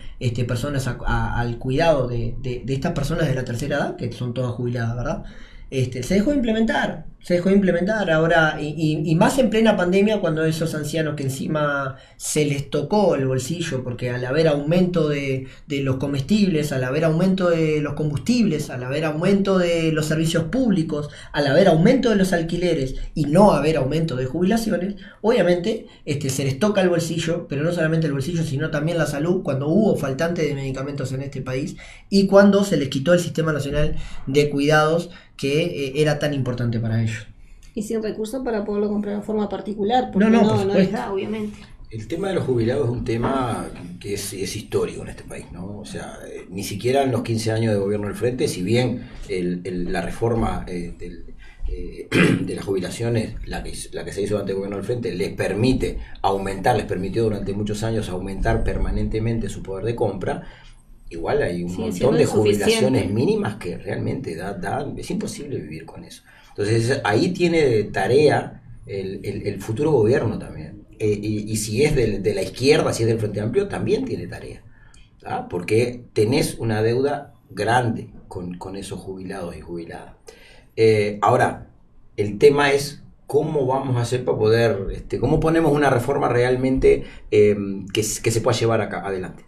personas al cuidado de estas personas de la tercera edad, que son todas jubiladas, ¿verdad? Se dejó de implementar ahora, y más en plena pandemia, cuando esos ancianos que encima se les tocó el bolsillo, porque al haber aumento de los comestibles, al haber aumento de los combustibles, al haber aumento de los servicios públicos, al haber aumento de los alquileres y no haber aumento de jubilaciones, obviamente se les toca el bolsillo, pero no solamente el bolsillo, sino también la salud, cuando hubo faltante de medicamentos en este país y cuando se les quitó el Sistema Nacional de Cuidados, que era tan importante para ellos. Y sin recursos para poderlo comprar en forma particular, porque por no les supuesto. da, obviamente. El tema de los jubilados es un tema que es histórico en este país, ¿no? O sea, ni siquiera en los 15 años de gobierno del Frente, si bien la reforma de las jubilaciones, la que se hizo durante el gobierno del Frente, les permitió durante muchos años aumentar permanentemente su poder de compra. Igual hay un montón de jubilaciones mínimas que realmente es imposible vivir con eso. Entonces ahí tiene tarea el futuro gobierno también. Y si es de la izquierda, si es del Frente Amplio, también tiene tarea, ¿tá? Porque tenés una deuda grande con esos jubilados y jubiladas. Ahora, el tema es cómo vamos a hacer para poder, cómo ponemos una reforma realmente que se pueda llevar acá adelante.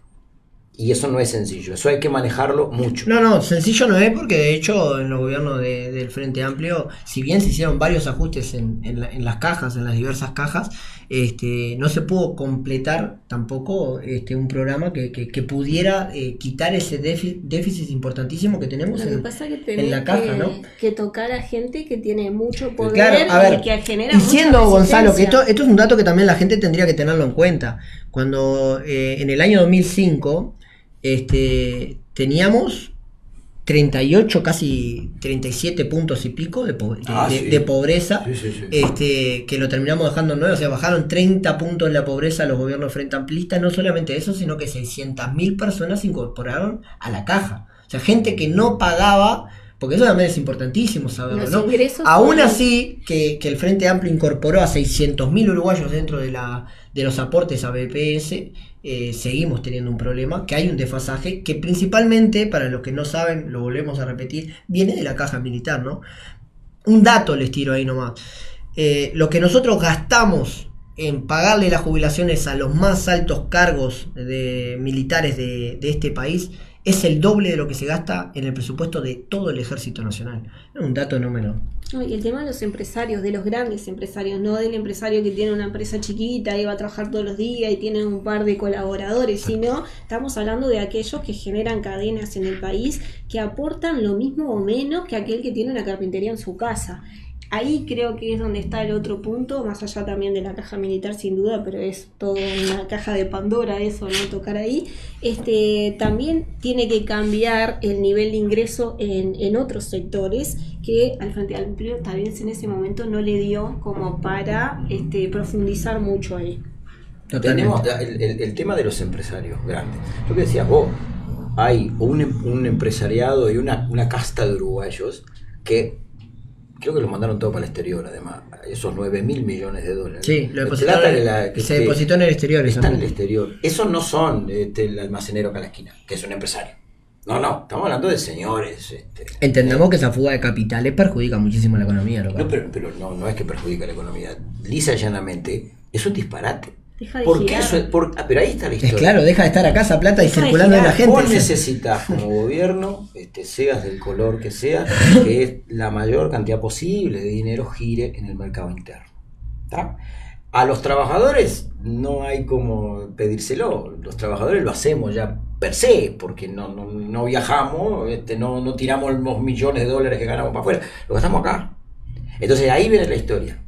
Y eso no es sencillo, eso hay que manejarlo mucho. No, sencillo no es, porque de hecho en los gobiernos del Frente Amplio, si bien se hicieron varios ajustes en las cajas, en las diversas cajas, no se pudo completar tampoco un programa que pudiera quitar ese déficit importantísimo que tenemos Lo que pasa es que en la caja, ¿no? que tocar a gente que tiene mucho poder, Claro, a ver, y que genera diciendo, mucha Gonzalo, que resistencia. esto es un dato que también la gente tendría que tenerlo en cuenta. Cuando en el año 2005 teníamos 38, casi 37 puntos y pico de pobreza, Sí. que lo terminamos dejando en 9, o sea, bajaron 30 puntos la pobreza los gobiernos frente amplistas. No solamente eso, sino que 600.000 personas se incorporaron a la caja. O sea, gente que no pagaba, porque eso también es importantísimo saberlo, Los ¿no? ingresos Aún fueron- así, que el Frente Amplio incorporó a 600.000 uruguayos dentro de los aportes a BPS, seguimos teniendo un problema, que hay un desfasaje que principalmente, para los que no saben, lo volvemos a repetir, viene de la caja militar, ¿no? Un dato les tiro ahí nomás. Lo que nosotros gastamos en pagarle las jubilaciones a los más altos cargos de militares de este país es el doble de lo que se gasta en el presupuesto de todo el Ejército Nacional. Es un dato número. No, y el tema de los empresarios, de los grandes empresarios, no del empresario que tiene una empresa chiquita y va a trabajar todos los días y tiene un par de colaboradores, sino estamos hablando de aquellos que generan cadenas en el país, que aportan lo mismo o menos que aquel que tiene una carpintería en su casa. Ahí creo que es donde está el otro punto, más allá también de la caja militar sin duda, pero es toda una caja de Pandora eso, no tocar ahí. También tiene que cambiar el nivel de ingreso en otros sectores que al Frente Amplio tal vez en ese momento no le dio como para profundizar mucho ahí. Tenemos el tema de los empresarios grandes. Lo que decías vos, hay un empresariado y una casta de uruguayos que creo que lo mandaron todo para el exterior, además, esos 9.000 millones de dólares. Sí, lo Se depositó en el exterior. Está en el exterior. Esos no son el almacenero acá a la esquina, que es un empresario. No, estamos hablando de señores. Entendamos que esa fuga de capitales perjudica muchísimo la economía local. No, pero no es que perjudica la economía. Lisa y llanamente, es un disparate. Deja de ¿Por qué girar. eso? Pero ahí está la historia. Es claro, deja de estar acá esa plata y Deja de circulando en la girar. gente. Vos necesitas como gobierno, seas del color que sea, que la mayor cantidad posible de dinero gire en el mercado interno. ¿Tá? A los trabajadores no hay como pedírselo, los trabajadores lo hacemos ya per se, porque no viajamos, no tiramos los millones de dólares que ganamos para afuera, lo gastamos acá. Entonces ahí viene la historia.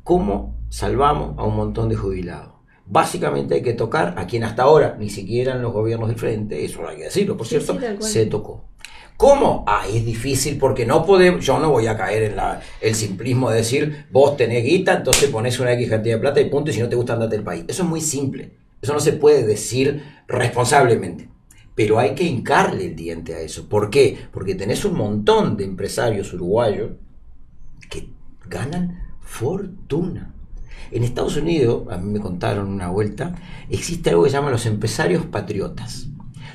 ¿Cómo salvamos a un montón de jubilados? Básicamente hay que tocar a quien hasta ahora, ni siquiera en los gobiernos del frente, eso hay que decirlo, por cierto, tal cual. se tocó. ¿Cómo? Es difícil porque no podemos, yo no voy a caer en el simplismo de decir, vos tenés guita, entonces ponés una X cantidad de plata y punto, y si no te gusta andate del país. Eso es muy simple, eso no se puede decir responsablemente, pero hay que hincarle el diente a eso. ¿Por qué? Porque tenés un montón de empresarios uruguayos que ganan fortuna. En Estados Unidos, a mí me contaron una vuelta, existe algo que se llama los empresarios patriotas.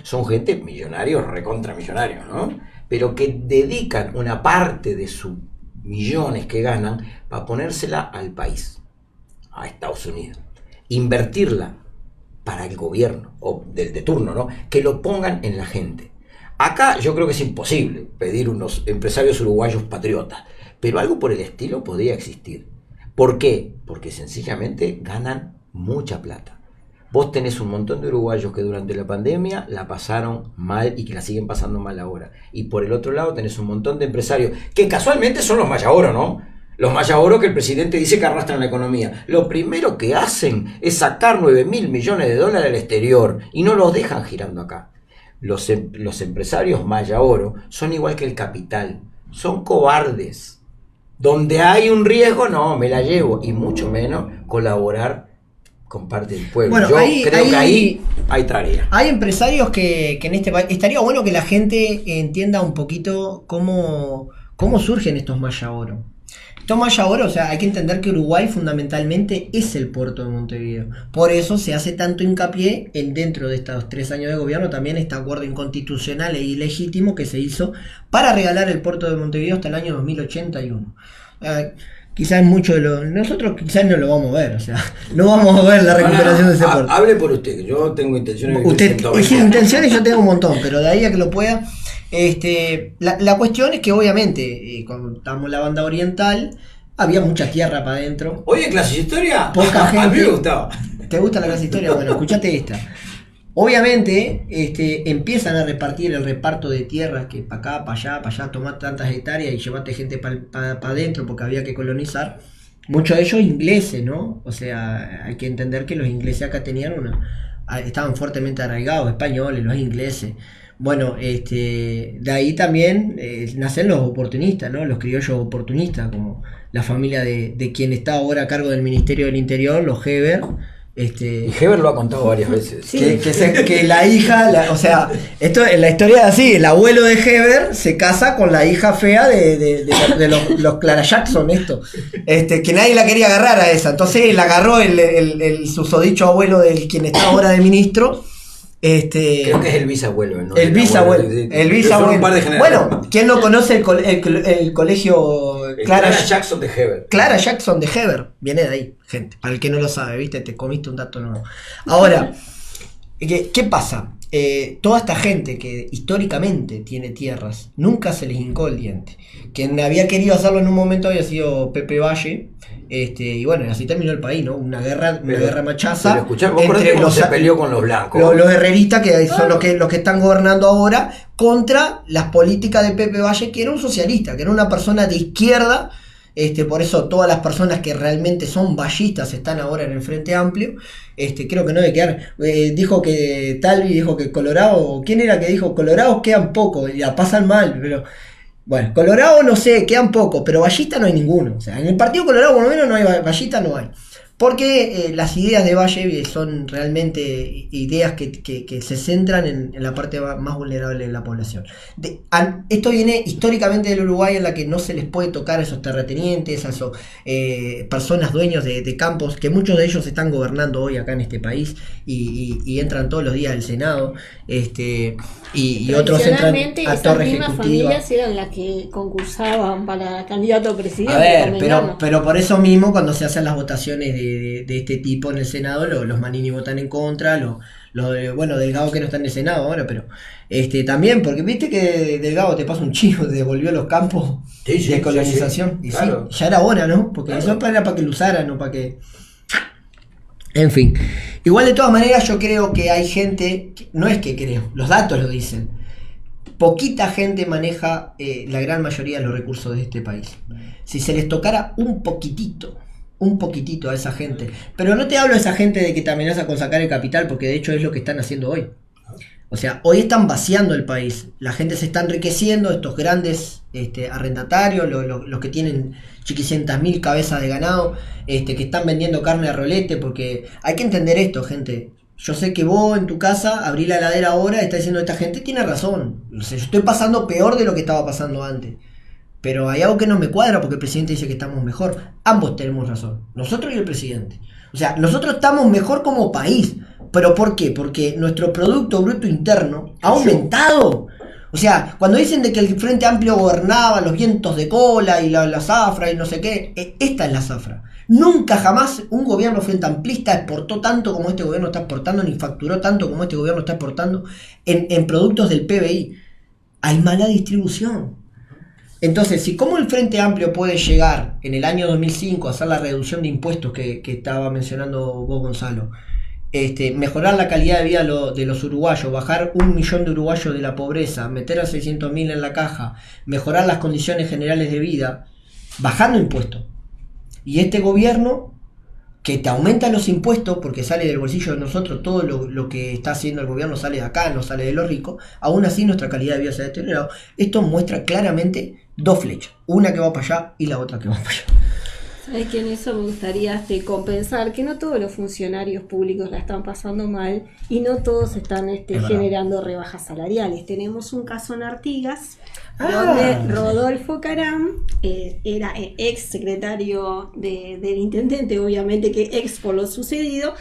Son gente millonarios, recontramillonarios, ¿no? Pero que dedican una parte de sus millones que ganan para ponérsela al país, a Estados Unidos. Invertirla para el gobierno, o del de turno, ¿no? Que lo pongan en la gente. Acá yo creo que es imposible pedir unos empresarios uruguayos patriotas, pero algo por el estilo podría existir. ¿Por qué? Porque sencillamente ganan mucha plata. Vos tenés un montón de uruguayos que durante la pandemia la pasaron mal y que la siguen pasando mal ahora. Y por el otro lado tenés un montón de empresarios que casualmente son los Mayaoro, ¿no? Los Mayaoro que el presidente dice que arrastran la economía. Lo primero que hacen es sacar 9.000 millones de dólares al exterior y no los dejan girando acá. Los empresarios Mayaoro son igual que el capital, son cobardes. Donde hay un riesgo, no, me la llevo, y mucho menos colaborar con parte del pueblo. Bueno, yo creo que ahí hay tarea. Hay empresarios que en este país, estaría bueno que la gente entienda un poquito cómo surgen estos Mayaoro. Estos Mayaoro, o sea, hay que entender que Uruguay fundamentalmente es el puerto de Montevideo. Por eso se hace tanto hincapié dentro de estos 3 años de gobierno también este acuerdo inconstitucional e ilegítimo que se hizo para regalar el puerto de Montevideo hasta el año 2081. quizás mucho de lo... Nosotros quizás no lo vamos a ver, o sea, no vamos a ver la recuperación de ese puerto. Hable por usted, que yo tengo intenciones de Usted, 120 sí, años. intenciones yo tengo un montón, pero de ahí a que lo pueda... la cuestión es que obviamente, cuando estábamos en la banda oriental, había mucha tierra para adentro. Oye, clase de historia, Poca gente. a mí me gustaba. ¿Te gusta la clase de historia? Bueno, escuchate esta. Obviamente, empiezan a repartir el reparto de tierras, que para acá, para allá, tomar tantas hectáreas y llevarte gente para adentro porque había que colonizar. Muchos de ellos ingleses, ¿no? O sea, hay que entender que los ingleses acá tenían estaban fuertemente arraigados, españoles, los ingleses. Bueno, de ahí también nacen los oportunistas, ¿no? Los criollos oportunistas, como la familia de quien está ahora a cargo del Ministerio del Interior, los Heber. Y Heber lo ha contado varias veces. Sí. Que la hija, o sea, esto en la historia es así, el abuelo de Heber se casa con la hija fea de los Clara Jackson, que nadie la quería agarrar a esa, entonces la agarró el susodicho abuelo del quien está ahora de ministro. Creo que es el bisabuelo, ¿no? El bisabuelo. El bisabuelo. Un par de generaciones. Bueno, ¿quién no conoce el colegio Clara Jackson de Heber? Clara Jackson de Heber. Viene de ahí, gente. Para el que no lo sabe, ¿viste? Te comiste un dato nuevo. Ahora, ¿qué pasa? Toda esta gente que históricamente tiene tierras, nunca se les hincó el diente. Quien había querido hacerlo en un momento había sido Pepe Valle. Y bueno, así terminó el país, ¿no? Una guerra machaza. Pero escuchá, vos entre los se peleó con los blancos. Los herreristas, que son los que están gobernando ahora, contra las políticas de Pepe Valle, que era un socialista, que era una persona de izquierda. Por eso todas las personas que realmente son vallistas están ahora en el Frente Amplio. Creo que no debe quedar. Dijo que Talvi dijo que Colorado. ¿Quién era que dijo? Colorados quedan pocos, ya pasan mal, pero. Bueno, Colorado no sé, quedan pocos, pero vallista no hay ninguno. O sea, en el Partido Colorado por lo menos no hay vallista, no hay. Porque las ideas de Valle son realmente ideas que se centran en la parte más vulnerable de la población. Esto viene históricamente del Uruguay, en la que no se les puede tocar a esos terratenientes, a esos personas dueños de campos, que muchos de ellos están gobernando hoy acá en este país y entran todos los días al Senado, y otros entran a torre ejecutiva. Esas mismas familias eran las que concursaban para candidato a presidente. A ver, pero por eso mismo, cuando se hacen las votaciones de este tipo en el Senado, los Manini votan en contra, bueno, Delgado, que no está en el Senado ahora, pero también, porque viste que Delgado, te pasa un chivo, te devolvió los campos de colonización. Sí, y claro. sí, ya era hora, ¿no? Porque eso era para que lo usaran, no para que... En fin, igual de todas maneras yo creo que hay gente, no es que creo, los datos lo dicen, poquita gente maneja la gran mayoría de los recursos de este país. Si se les tocara un poquitito a esa gente, pero no te hablo de esa gente de que te amenaza con sacar el capital, porque de hecho es lo que están haciendo hoy. O sea, hoy están vaciando el país, la gente se está enriqueciendo, estos grandes arrendatarios, los que tienen chiquicientas mil cabezas de ganado, que están vendiendo carne a rolete, porque hay que entender esto, gente. Yo sé que vos en tu casa abrís la heladera ahora y estás diciendo, esta gente tiene razón, o sea, yo estoy pasando peor de lo que estaba pasando antes. Pero hay algo que no me cuadra, porque el presidente dice que estamos mejor. Ambos tenemos razón, nosotros y el presidente. O sea, nosotros estamos mejor como país. ¿Pero por qué? Porque nuestro Producto Bruto Interno ha aumentado. O sea, cuando dicen de que el Frente Amplio gobernaba los vientos de cola y la zafra y no sé qué, esta es la zafra. Nunca jamás un gobierno frente amplista exportó tanto como este gobierno está exportando, ni facturó tanto como este gobierno está exportando en productos del PBI. Hay mala distribución. Entonces, si como el Frente Amplio puede llegar en el año 2005 a hacer la reducción de impuestos que estaba mencionando vos, Gonzalo, mejorar la calidad de vida de los uruguayos, bajar 1 millón de uruguayos de la pobreza, meter a 600.000 en la caja, mejorar las condiciones generales de vida, bajando impuestos. Y este gobierno, que te aumenta los impuestos porque sale del bolsillo de nosotros, todo lo que está haciendo el gobierno sale de acá, no sale de los ricos, aún así nuestra calidad de vida se ha deteriorado. Esto muestra claramente dos flechas, una que va para allá y la otra que va para allá. Sabes que en eso me gustaría compensar que no todos los funcionarios públicos la están pasando mal y no todos están generando rebajas salariales. Tenemos un caso en Artigas donde Rodolfo Caram era ex secretario del intendente, obviamente que ex por lo sucedido,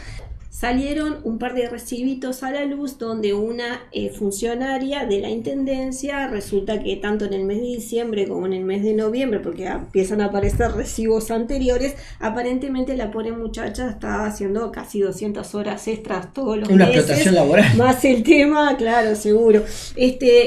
salieron un par de recibitos a la luz donde una funcionaria de la Intendencia, resulta que tanto en el mes de diciembre como en el mes de noviembre, porque empiezan a aparecer recibos anteriores, aparentemente la pobre muchacha estaba haciendo casi 200 horas extras todos los una meses. explotación laboral. Más el tema, claro, seguro.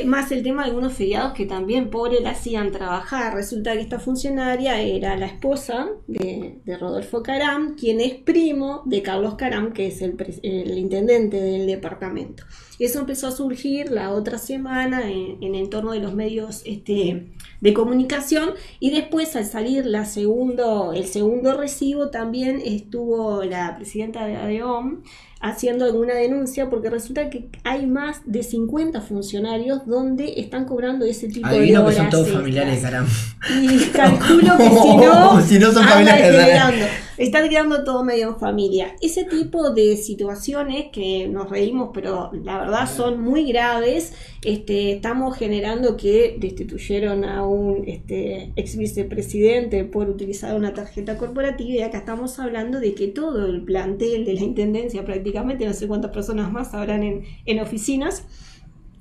Más el tema de algunos feriados que también, pobre, la hacían trabajar. Resulta que esta funcionaria era la esposa de Rodolfo Caram, quien es primo de Carlos Caram, que es el intendente del departamento. Eso empezó a surgir la otra semana en entorno de los medios de comunicación, y después al salir el segundo recibo también estuvo la presidenta de ADEOM haciendo alguna denuncia, porque resulta que hay más de 50 funcionarios donde están cobrando ese tipo de horas que son todos extras. familiares de Caram. Y calculo que si no son familiares de Caram. están quedando todo medio en familia. Ese tipo de situaciones que nos reímos, pero la verdad son muy graves. Estamos generando que destituyeron a un ex vicepresidente por utilizar una tarjeta corporativa, y acá estamos hablando de que todo el plantel de la Intendencia, prácticamente no sé cuántas personas más habrán en oficinas,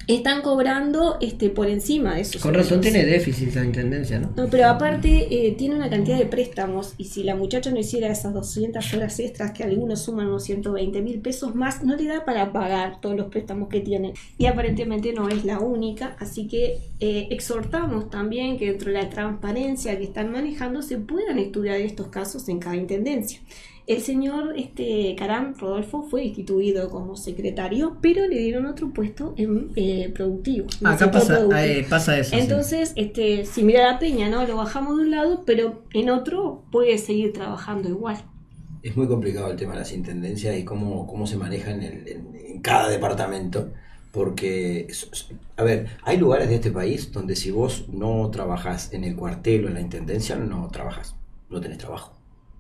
están cobrando por encima de esos Con razón sueldos. tiene déficit la Intendencia, ¿no? No, pero aparte tiene una cantidad de préstamos, y si la muchacha no hiciera esas 200 horas extras, que algunos suman unos 120.000 pesos más, no le da para pagar todos los préstamos que tiene. Y aparentemente no es la única, así que exhortamos también que dentro de la transparencia que están manejando se puedan estudiar estos casos en cada intendencia. El señor Caram, Rodolfo, fue destituido como secretario, pero le dieron otro puesto en productivo. En Acá pasa eso. Entonces, similar a la Peña, ¿no? Lo bajamos de un lado, pero en otro puede seguir trabajando igual. Es muy complicado el tema de las intendencias y cómo se maneja en cada departamento. Porque, a ver, hay lugares de este país donde si vos no trabajás en el cuartel o en la intendencia, no trabajás, no tenés trabajo.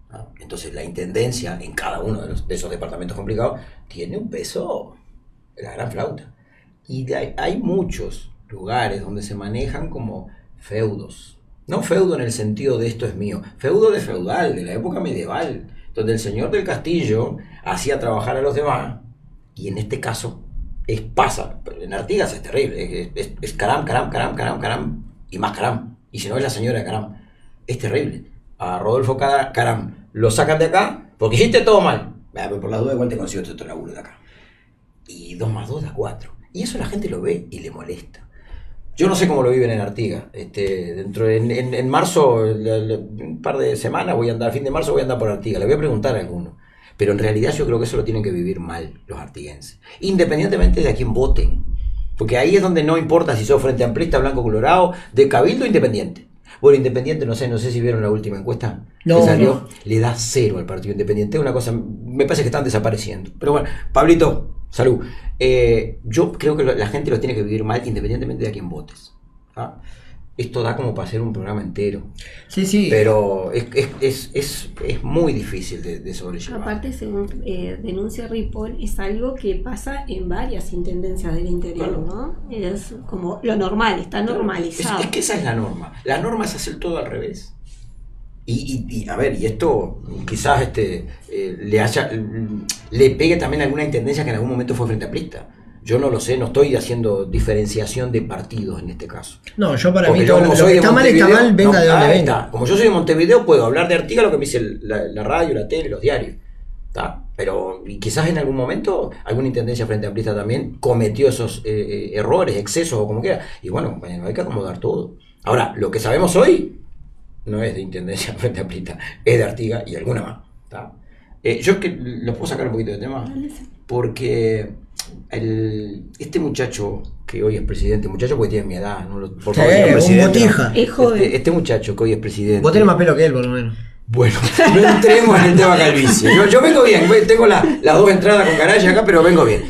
¿No? Entonces la intendencia en cada uno de esos departamentos complicados tiene un peso de la gran flauta. Y hay muchos lugares donde se manejan como feudos. No feudo en el sentido de esto es mío, feudo de feudal, de la época medieval, donde el señor del castillo hacía trabajar a los demás, y en este caso pasa, en Artigas es terrible, es Caram, y más Caram, y si no es la señora de Caram, es terrible. A Rodolfo Caram lo sacan de acá porque hiciste todo mal. Pero por las dudas igual te consigo otro laburo de acá. Y 2 más 2 da 4. Y eso la gente lo ve y le molesta. Yo no sé cómo lo viven en Artigas. En marzo, un par de semanas voy a andar, fin de marzo voy a andar por Artigas. Le voy a preguntar a alguno. Pero en realidad yo creo que eso lo tienen que vivir mal los artiguenses. Independientemente de a quién voten. Porque ahí es donde no importa si sos Frente Amplista, Blanco Colorado, de Cabildo Independiente. Bueno, Independiente, no sé si vieron la última encuesta que salió, no. Le da 0 al Partido Independiente, una cosa, me parece que están desapareciendo. Pero bueno, Pablito, salud. Yo creo que la gente lo tiene que vivir mal independientemente de a quién votes. ¿Ah? Esto da como para hacer un programa entero. Sí. Pero es muy difícil de sobrellevar. Aparte, según denuncia Ripoll, es algo que pasa en varias intendencias del interior, claro. ¿No? Es como lo normal, está normalizado. Es que esa es la norma. La norma es hacer todo al revés. Y a ver, y esto quizás le pegue también a alguna intendencia que en algún momento fue Frente Amplista. Yo no lo sé, no estoy haciendo diferenciación de partidos en este caso. No, yo para porque mí todo lo que está mal, venga de donde venga. Como yo soy de Montevideo, puedo hablar de Artigas, lo que me dice la radio, la tele, los diarios. ¿Tá? Pero quizás en algún momento alguna intendencia Frente Amplista también cometió esos errores, excesos o como quiera. Y bueno, hay que acomodar todo. Ahora, lo que sabemos hoy no es de intendencia Frente Amplista, es de Artigas y alguna más. ¿Tá? Yo es que los puedo sacar un poquito de tema, porque este muchacho que hoy es presidente, muchacho porque tiene mi edad, ¿no? Por favor, señor presidente, botija. No. Este muchacho que hoy es presidente. Vos tenés más pelo que él, por lo menos. Bueno, no entremos en el tema calvicie. Yo vengo bien, tengo las 2 entradas con garaje acá, pero vengo bien.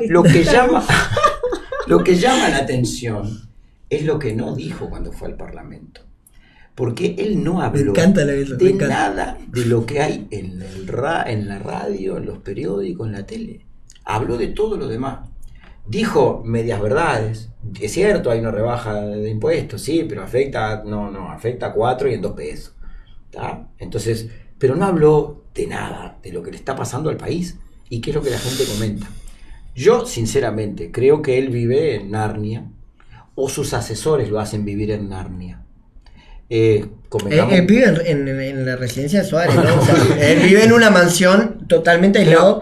Lo que llama la atención es lo que no dijo cuando fue al Parlamento. Porque él no habló de nada de lo que hay en la radio, en los periódicos, en la tele. Habló de todo lo demás. Dijo medias verdades. Es cierto, hay una rebaja de impuestos, sí, pero afecta a 4 y en 2 pesos. ¿Tá? Entonces, pero no habló de nada, de lo que le está pasando al país y qué es lo que la gente comenta. Yo, sinceramente, creo que él vive en Narnia, o sus asesores lo hacen vivir en Narnia. Él vive en la residencia de Suárez, ¿no? O sea, él vive en una mansión totalmente aislado.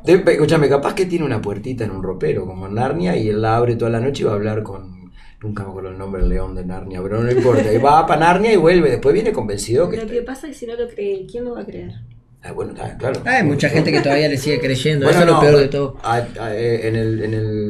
Escúchame, capaz que tiene una puertita en un ropero, como en Narnia, y él la abre toda la noche y va a hablar con... Nunca me acuerdo el nombre del león de Narnia, pero no importa. Y va para Narnia y vuelve, después viene convencido que... Lo que pasa es que si no lo cree, ¿quién lo va a creer? Bueno, claro. Hay mucha gente que todavía le sigue creyendo, bueno, eso es lo peor de todo.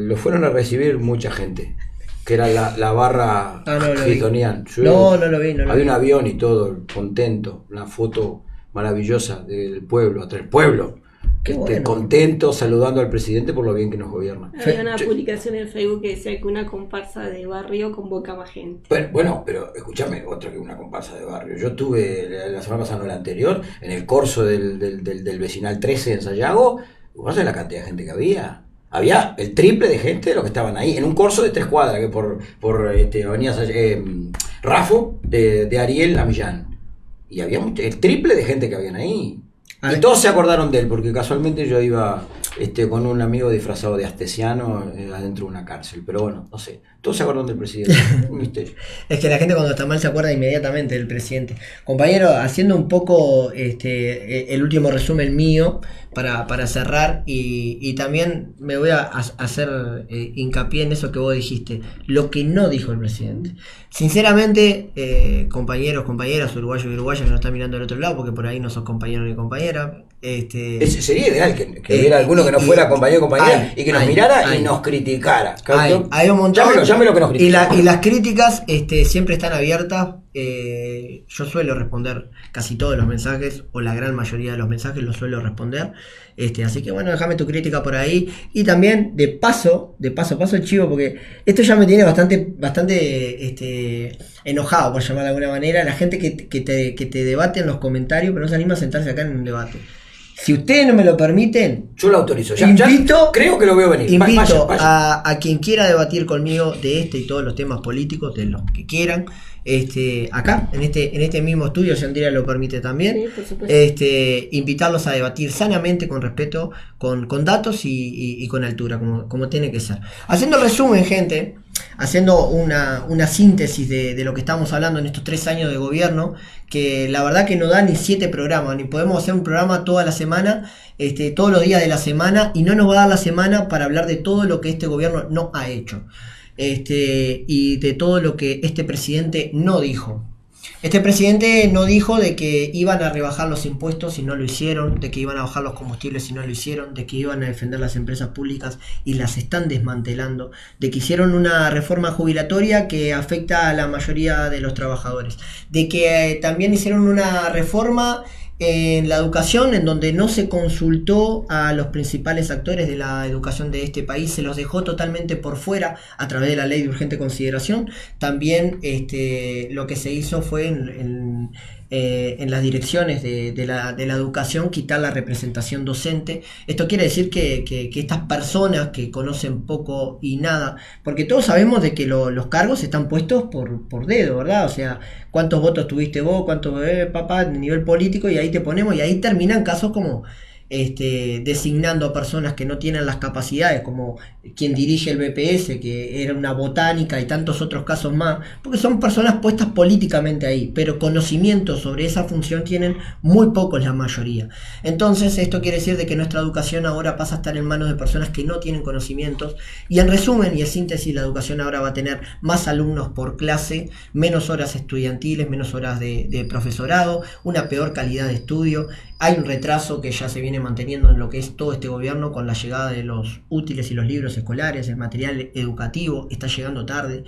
Lo fueron a recibir mucha gente, que era la barra Hitonian. No lo vi. Había un avión y todo, contento, una foto maravillosa del pueblo, hasta el pueblo, que esté contento, saludando al presidente por lo bien que nos gobierna. Había una publicación en Facebook que decía que una comparsa de barrio convoca más gente. Bueno, pero escúchame, otra que una comparsa de barrio. Yo estuve la semana pasada, no la anterior, en el corso del vecinal 13 en Sayago. ¿Vos sabés la cantidad de gente que había? Había el triple de gente de los que estaban ahí, en un corso de 3 cuadras, que por Avenida Rafo, de Ariel a Millán. Y había el triple de gente que habían ahí. Y todos se acordaron de él, porque casualmente yo iba con un amigo disfrazado de astesiano adentro de una cárcel. Pero bueno, no sé, todos se acordaron del presidente. Un misterio. Es que la gente cuando está mal se acuerda inmediatamente del presidente. Compañero, haciendo un poco el último resumen mío para cerrar, y también me voy a hacer hincapié en eso que vos dijiste, lo que no dijo el presidente. Sinceramente, compañeros, compañeras, uruguayos y uruguayas que nos están mirando del otro lado, porque por ahí no sos compañero ni compañera. Sería ideal que hubiera alguno que no fuera compañero o compañera y que nos mirara y nos criticara. Hay un montón. Llámelo que nos critica. Y las críticas siempre están abiertas. Yo suelo responder casi todos los mensajes, o la gran mayoría de los mensajes los suelo responder. Así que bueno, déjame tu crítica por ahí. Y también de paso el chivo, porque esto ya me tiene bastante enojado, por llamarlo de alguna manera. La gente que te debate en los comentarios, pero no se anima a sentarse acá en un debate. Si ustedes no me lo permiten, yo lo autorizo. Creo que lo veo venir. Invito a quien quiera debatir conmigo de este y todos los temas políticos, de los que quieran. Acá, en este mismo estudio, si Andrea lo permite también, sí, por supuesto. Invitarlos a debatir sanamente, con respeto, con datos y con altura, como tiene que ser. Haciendo el resumen, gente, haciendo una síntesis de lo que estamos hablando en estos 3 años de gobierno, que la verdad que no da ni 7 programas, ni podemos hacer un programa toda la semana, todos los días de la semana, y no nos va a dar la semana para hablar de todo lo que este gobierno no ha hecho. Y de todo lo que este presidente no dijo. Este presidente no dijo de que iban a rebajar los impuestos y no lo hicieron, de que iban a bajar los combustibles y no lo hicieron, de que iban a defender las empresas públicas y las están desmantelando, de que hicieron una reforma jubilatoria que afecta a la mayoría de los trabajadores, de que también hicieron una reforma en la educación en donde no se consultó a los principales actores de la educación de este país, se los dejó totalmente por fuera a través de la ley de urgente consideración. También lo que se hizo fue en las direcciones de la educación quitar la representación docente. Esto quiere decir que estas personas que conocen poco y nada, porque todos sabemos de que los cargos están puestos por dedo, ¿verdad? O sea, cuántos votos tuviste vos, cuántos papá, a nivel político, y ahí te ponemos, y ahí terminan casos como designando a personas que no tienen las capacidades, como quien dirige el BPS, que era una botánica, y tantos otros casos más, porque son personas puestas políticamente ahí, pero conocimientos sobre esa función tienen muy pocos la mayoría. Entonces esto quiere decir de que nuestra educación ahora pasa a estar en manos de personas que no tienen conocimientos, y en resumen y en síntesis, la educación ahora va a tener más alumnos por clase, menos horas estudiantiles, menos horas de profesorado, una peor calidad de estudio. Hay un retraso que ya se viene manteniendo en lo que es todo este gobierno con la llegada de los útiles y los libros escolares, el material educativo está llegando tarde.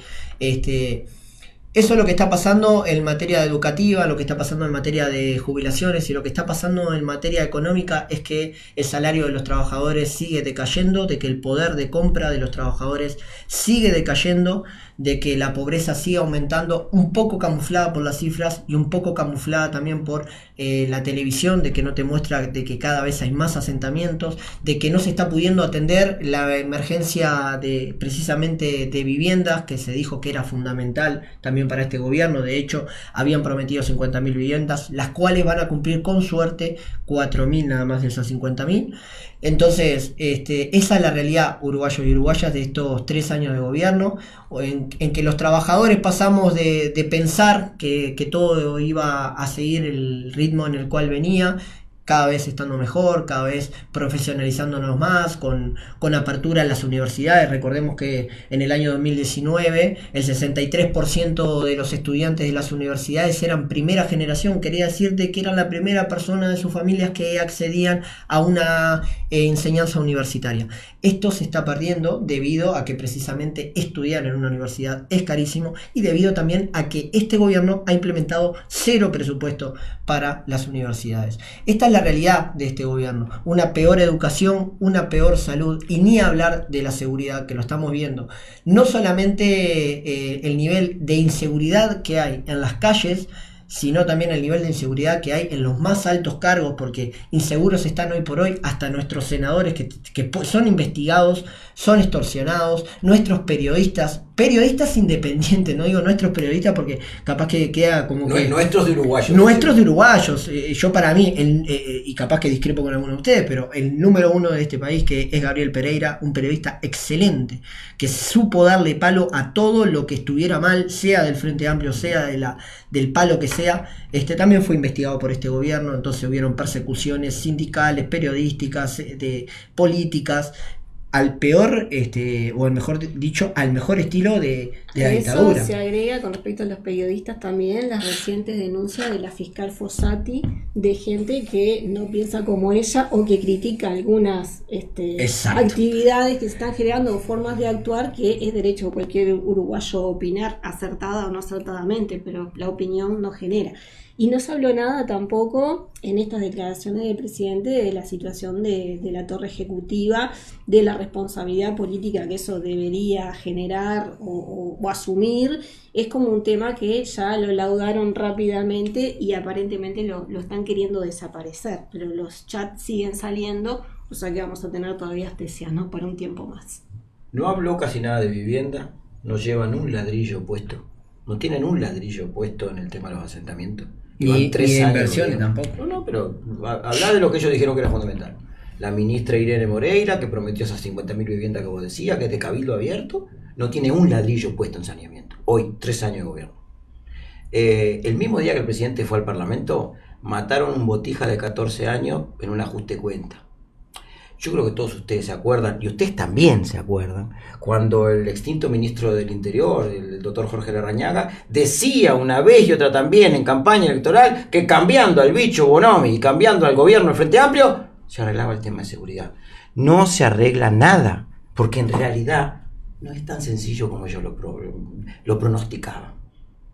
Eso es lo que está pasando en materia educativa, lo que está pasando en materia de jubilaciones, y lo que está pasando en materia económica es que el salario de los trabajadores sigue decayendo, de que el poder de compra de los trabajadores sigue decayendo, de que la pobreza sigue aumentando, un poco camuflada por las cifras y un poco camuflada también por la televisión, de que no te muestra de que cada vez hay más asentamientos, de que no se está pudiendo atender la emergencia de precisamente de viviendas, que se dijo que era fundamental también para este gobierno. De hecho, habían prometido 50.000 viviendas, las cuales van a cumplir con suerte 4.000 nada más de esas 50.000. Entonces, esa es la realidad, uruguayos y uruguayas, de estos 3 años de gobierno, en que los trabajadores pasamos de pensar que todo iba a seguir el ritmo en el cual venía, cada vez estando mejor, cada vez profesionalizándonos más, con apertura en las universidades. Recordemos que en el año 2019 el 63% de los estudiantes de las universidades eran primera generación, quería decirte que eran la primera persona de sus familias que accedían a una enseñanza universitaria. Esto se está perdiendo debido a que precisamente estudiar en una universidad es carísimo y debido también a que este gobierno ha implementado 0 presupuesto para las universidades. Esta es la realidad de este gobierno, una peor educación, una peor salud y ni hablar de la seguridad, que lo estamos viendo. No solamente el nivel de inseguridad que hay en las calles, sino también el nivel de inseguridad que hay en los más altos cargos, porque inseguros están hoy por hoy hasta nuestros senadores que son investigados, son extorsionados, nuestros periodistas independientes, no digo nuestros periodistas porque capaz que queda como no, que... Nuestros de uruguayos. Nuestros de uruguayos. Yo para mí, y capaz que discrepo con algunos de ustedes, pero el número 1 de este país, que es Gabriel Pereira, un periodista excelente, que supo darle palo a todo lo que estuviera mal, sea del Frente Amplio, sea del palo que sea, también fue investigado por este gobierno. Entonces hubieron persecuciones sindicales, periodísticas, políticas, al peor, o el mejor dicho, al mejor estilo de la dictadura. Eso se agrega con respecto a los periodistas también las recientes denuncias de la fiscal Fossati de gente que no piensa como ella o que critica algunas actividades que se están generando o formas de actuar, que es derecho de cualquier uruguayo opinar acertada o no acertadamente, pero la opinión no genera. Y no se habló nada tampoco en estas declaraciones del presidente de la situación de la torre ejecutiva, de la responsabilidad política que eso debería generar o asumir. Es como un tema que ya lo laudaron rápidamente y aparentemente lo están queriendo desaparecer, pero los chats siguen saliendo, o sea que vamos a tener todavía anestesia, ¿no? Para un tiempo más. No habló casi nada de vivienda, no llevan un ladrillo puesto, no tienen un ladrillo puesto en el tema de los asentamientos. Ni de inversiones tampoco. No, pero hablar de lo que ellos dijeron que era fundamental. La ministra Irene Moreira, que prometió esas 50.000 viviendas que vos decías, que es de cabildo abierto, no tiene un ladrillo puesto en saneamiento. Hoy, 3 años de gobierno. El mismo día que el presidente fue al Parlamento, mataron un botija de 14 años en un ajuste de cuenta. Yo creo que todos ustedes se acuerdan, y ustedes también se acuerdan, cuando el extinto ministro del Interior, el doctor Jorge Larrañaga, decía una vez y otra también en campaña electoral que cambiando al bicho Bonomi y cambiando al gobierno del Frente Amplio, se arreglaba el tema de seguridad. No se arregla nada, porque en realidad no es tan sencillo como ellos lo pronosticaban.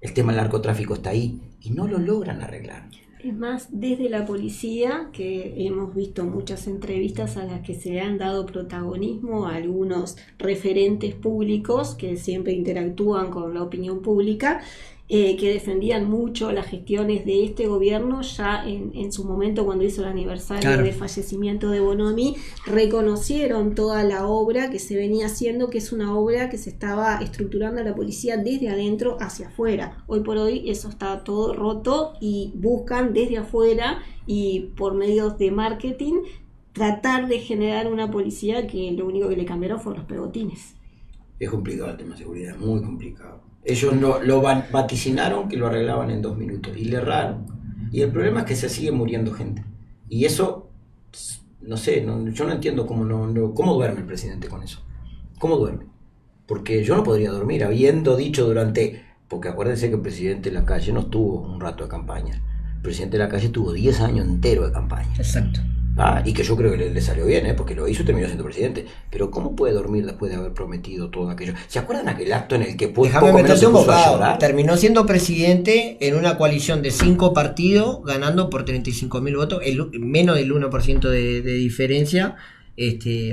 El tema del narcotráfico está ahí y no lo logran arreglar. Es más, desde la policía, que hemos visto muchas entrevistas a las que se le han dado protagonismo a algunos referentes públicos que siempre interactúan con la opinión pública, que defendían mucho las gestiones de este gobierno. Ya en su momento, cuando hizo el aniversario del fallecimiento de Bonomi, reconocieron toda la obra que se venía haciendo, que es una obra que se estaba estructurando a la policía desde adentro hacia afuera. Hoy por hoy eso está todo roto y buscan desde afuera y por medios de marketing tratar de generar una policía que lo único que le cambiaron fueron los pegotines. Es complicado el tema de seguridad, muy complicado. Ellos lo vaticinaron que lo arreglaban en 2 minutos y le erraron. Y el problema es que se sigue muriendo gente. Y eso, no sé, yo no entiendo cómo duerme el presidente con eso. ¿Cómo duerme? Porque yo no podría dormir habiendo dicho porque acuérdense que el presidente de la calle no estuvo un rato de campaña. El presidente de la calle tuvo 10 años enteros de campaña. Exacto. Y que yo creo que le salió bien, porque lo hizo y terminó siendo presidente. Pero ¿cómo puede dormir después de haber prometido todo aquello? ¿Se acuerdan aquel acto en el que Déjame meterte un bocado. Terminó siendo presidente en una coalición de 5 partidos, ganando por 35.000 votos, menos del 1% de diferencia,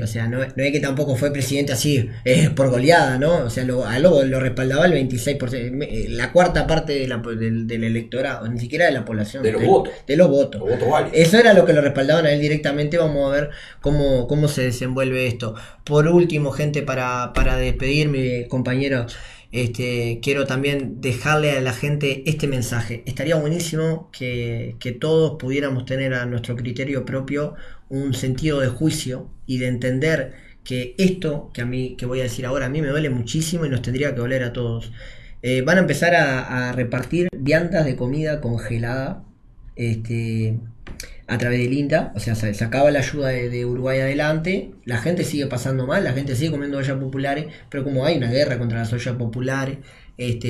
O sea, no es que tampoco fue presidente así por goleada, ¿no? O sea, a Lobo lo respaldaba el 26%, la cuarta parte del electorado, ni siquiera de la población. De los votos. De los votos. Los votos válidos. Eso era lo que lo respaldaban a él directamente. Vamos a ver cómo se desenvuelve esto. Por último, gente, para despedirme, compañeros, quiero también dejarle a la gente este mensaje. Estaría buenísimo que todos pudiéramos tener a nuestro criterio propio un sentido de juicio y de entender que esto que voy a decir ahora a mí me duele muchísimo y nos tendría que doler a todos. Van a empezar a repartir viandas de comida congelada a través del INTA. O sea, se acaba la ayuda de Uruguay adelante, la gente sigue pasando mal, la gente sigue comiendo ollas populares, pero como hay una guerra contra las ollas populares,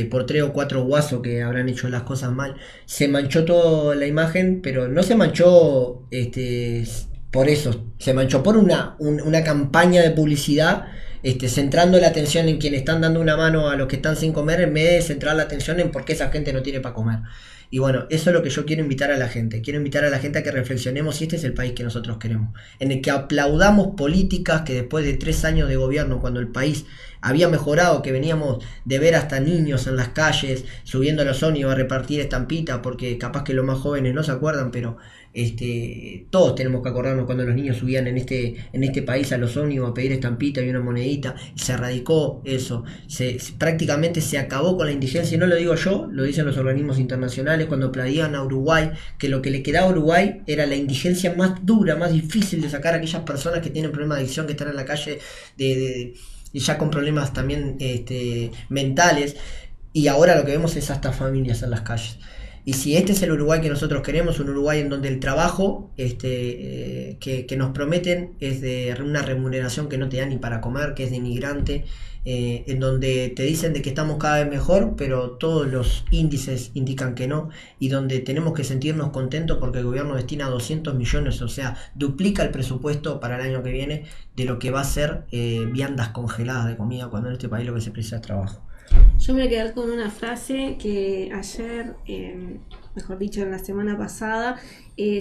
por 3 o 4 guasos que habrán hecho las cosas mal, se manchó toda la imagen, pero no se manchó por eso, se manchó por una campaña de publicidad, centrando la atención en quienes están dando una mano a los que están sin comer, en vez de centrar la atención en por qué esa gente no tiene para comer. Y bueno, eso es lo que yo quiero invitar a la gente. Quiero invitar a la gente a que reflexionemos si este es el país que nosotros queremos. En el que aplaudamos políticas que después de 3 años de gobierno, cuando el país había mejorado, que veníamos de ver hasta niños en las calles, subiendo a los ómnibus a repartir estampitas, porque capaz que los más jóvenes no se acuerdan, pero todos tenemos que acordarnos cuando los niños subían en este país a los ómnibus a pedir estampitas y una monedita, y se erradicó eso. Prácticamente se acabó con la indigencia, y no lo digo yo, lo dicen los organismos internacionales cuando aplaudían a Uruguay, que lo que le quedaba a Uruguay era la indigencia más dura, más difícil de sacar a aquellas personas que tienen problemas de adicción, que están en la calle y ya con problemas también mentales, y ahora lo que vemos es hasta familias en las calles. Y si este es el Uruguay que nosotros queremos, un Uruguay en donde el trabajo que nos prometen es de una remuneración que no te da ni para comer, que es denigrante, en donde te dicen de que estamos cada vez mejor, pero todos los índices indican que no, y donde tenemos que sentirnos contentos porque el gobierno destina 200 millones, o sea, duplica el presupuesto para el año que viene de lo que va a ser viandas congeladas de comida, cuando en este país lo que se precisa es trabajo. Yo me voy a quedar con una frase que ayer, mejor dicho, en la semana pasada,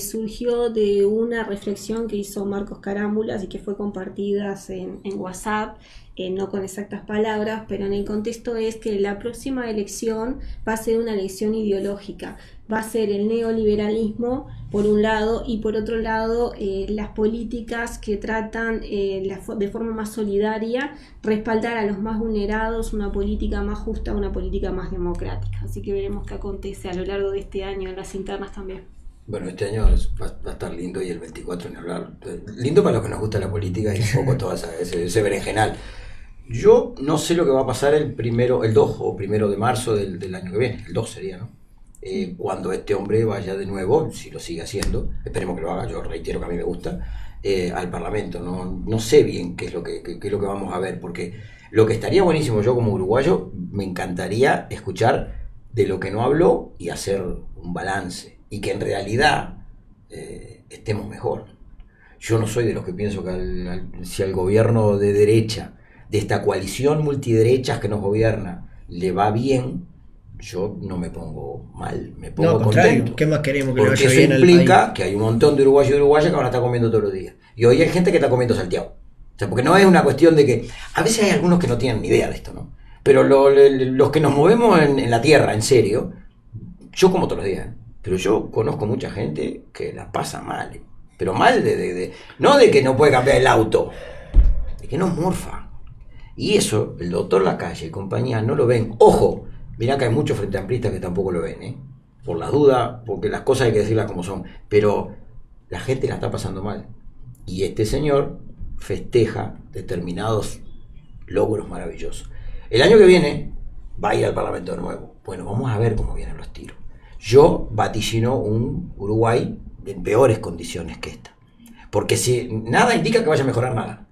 surgió de una reflexión que hizo Marcos Carámbulas y que fue compartida en WhatsApp, no con exactas palabras, pero en el contexto es que la próxima elección va a ser una elección ideológica. Va a ser el neoliberalismo por un lado, y por otro lado las políticas que tratan de forma más solidaria respaldar a los más vulnerados, una política más justa, una política más democrática. Así que veremos qué acontece a lo largo de este año en las internas también. Bueno, este año va a estar lindo, y el 24 ni hablar. Lindo para los que nos gusta la política y un poco todo ese berenjenal. Yo no sé lo que va a pasar el 2 o 1 de marzo del año que viene. El 2 sería, ¿no? Cuando este hombre vaya de nuevo, si lo sigue haciendo, esperemos que lo haga, yo reitero que a mí me gusta, al Parlamento. No sé bien qué es lo que vamos a ver, porque lo que estaría buenísimo, yo como uruguayo, me encantaría escuchar de lo que no habló y hacer un balance, y que en realidad estemos mejor. Yo no soy de los que pienso que si al gobierno de derecha, de esta coalición multiderechas que nos gobierna, le va bien, yo no me pongo mal, me pongo contento. ¿Qué más queremos que le porque vaya eso bien al implica país? que hay un montón de uruguayos y uruguayas que ahora están comiendo todos los días. Y hoy hay gente que está comiendo salteado. O sea, porque no es una cuestión de que... A veces hay algunos que no tienen ni idea de esto, ¿no? Pero los que nos movemos en la tierra, en serio, yo como todos los días, pero yo conozco mucha gente que la pasa mal. Pero mal no de que no puede cambiar el auto, de que no morfa. Y eso, el doctor Lacalle y compañía no lo ven. ¡Ojo! Mirá que hay muchos frente amplistas que tampoco lo ven, por las dudas, porque las cosas hay que decirlas como son. Pero la gente la está pasando mal. Y este señor festeja determinados logros maravillosos. El año que viene va a ir al Parlamento de nuevo. Bueno, vamos a ver cómo vienen los tiros. Yo vaticino un Uruguay en peores condiciones que esta. Porque si nada indica que vaya a mejorar nada.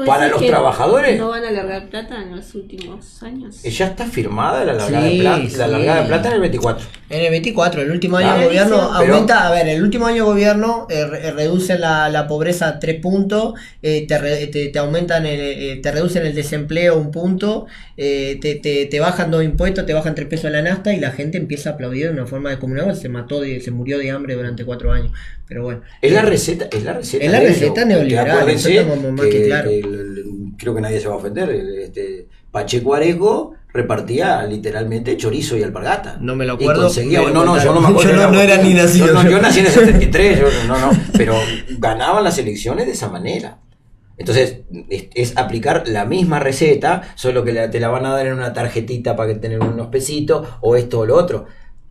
Para los trabajadores. ¿No van a alargar plata en los últimos años? Ya está firmada la largada Sí, de plata, sí. la largada de plata en el 24. En el 24, el último año Ah, de gobierno pero- aumenta, a ver, el último año de gobierno reduce la pobreza 3 puntos, te aumentan, te reducen el desempleo 1 punto, te bajan 2 impuestos, te bajan 3 pesos a la nafta y la gente empieza a aplaudir de una forma descomunal, se murió de hambre durante 4 años. Pero bueno. Es la receta. Es la Es la receta neoliberal, Acuérdense eso estamos más que claro. creo que nadie se va a ofender. Pacheco Areco repartía literalmente chorizo y alpargata. No me lo Y acuerdo. conseguía, me lo yo no me contaron. acuerdo. Yo no era ni nacido. Yo nací en el 73, pero ganaban las elecciones de esa manera. Entonces, es aplicar la misma receta, solo que te la van a dar en una tarjetita para que tener unos pesitos, o esto o lo otro.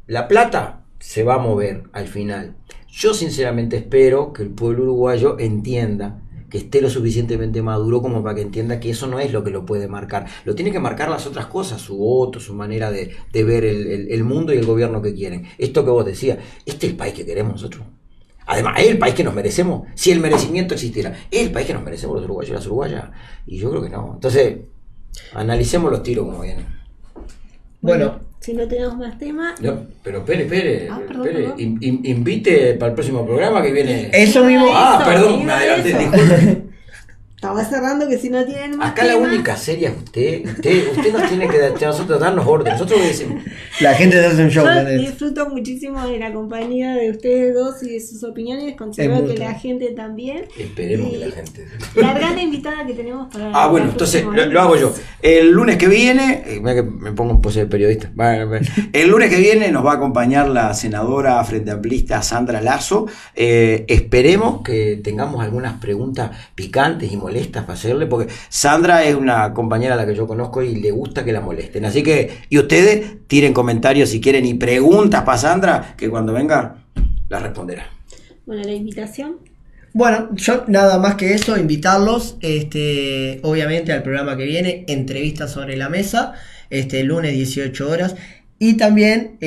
La plata se va a mover al final. Yo sinceramente espero que el pueblo uruguayo entienda, que esté lo suficientemente maduro como para que entienda que eso no es lo que lo puede marcar. Lo tiene que marcar las otras cosas, su voto, su manera de ver el mundo y el gobierno que quieren. Esto que vos decías, este es el país que queremos nosotros. Además, es el país que nos merecemos. Si el merecimiento existiera, es el país que nos merecemos los uruguayos y las uruguayas. Y yo creo que no. Entonces, analicemos los tiros como vienen. Bueno, si no tenemos más temas. No, pero espere, Perdón. invite para el próximo programa que viene. eso mismo. Perdón, me iba a adelanté, eso. disculpe. Estaba cerrando que si no tienen más Acá la temas, única seria es usted nos tiene que nosotros darnos orden. Nosotros obedecemos. La gente se hace un show yo con eso. disfruto muchísimo de la compañía de ustedes dos y de sus opiniones. Considero Es que mutuo. la gente también. Esperemos Y que la gente. la gran invitada que tenemos para. Bueno, la entonces próxima lo hago yo. El lunes que viene, mira que me pongo en pose de periodista. El lunes que viene nos va a acompañar la senadora frente amplista Sandra Lazo. Esperemos que tengamos algunas preguntas picantes y molestas para hacerle, porque Sandra es una compañera a la que yo conozco y le gusta que la molesten. Así que, y ustedes tiren comentarios si quieren y preguntas para Sandra, que cuando venga las responderá. Bueno, la invitación. Bueno, yo nada más que eso, invitarlos, obviamente al programa que viene, entrevistas sobre la mesa, lunes 18 horas. Y también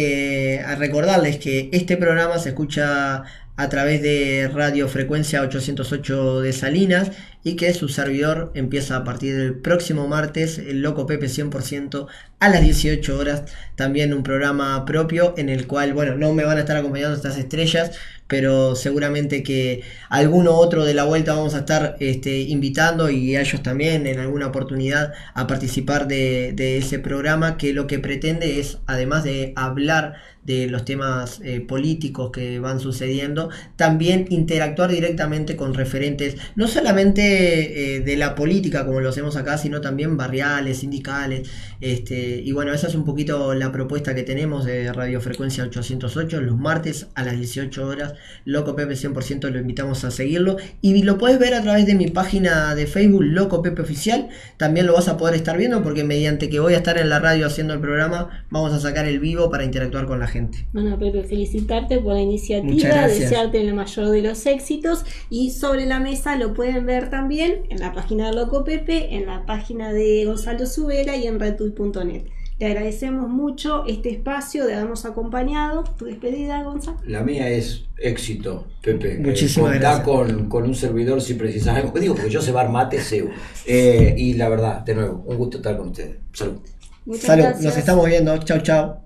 a recordarles que este programa se escucha a través de Radio Frecuencia 808 de Salinas y que su servidor empieza a partir del próximo martes, el Loco Pepe 100% a las 18 horas, también un programa propio en el cual, bueno, no me van a estar acompañando estas estrellas, pero seguramente que alguno otro de la vuelta vamos a estar invitando y a ellos también en alguna oportunidad a participar de ese programa, que lo que pretende es, además de hablar de los temas políticos que van sucediendo, también interactuar directamente con referentes, no solamente de la política como lo hacemos acá, sino también barriales, sindicales, y bueno, esa es un poquito la propuesta que tenemos de Radio Frecuencia 808, los martes a las 18 horas, Loco Pepe 100%, lo invitamos a seguirlo, y lo puedes ver a través de mi página de Facebook, Loco Pepe Oficial, también lo vas a poder estar viendo, porque mediante que voy a estar en la radio haciendo el programa, vamos a sacar el vivo para interactuar con la gente. Bueno, Pepe, felicitarte por la Muchas iniciativa, gracias. desearte el mayor de los éxitos, y sobre la mesa lo pueden ver también en la página de Loco Pepe, en la página de Gonzalo Subera y en retuit.net. Te agradecemos mucho este espacio de habernos acompañado. Tu despedida, Gonzalo. La mía es éxito, Pepe. Muchísimas Contá gracias. con un servidor si precisas algo. Digo, porque yo sé bar mate, cebo. Y la verdad, de nuevo, un gusto estar con ustedes. Salud. Muchas Salud, gracias. nos estamos viendo, chau chau.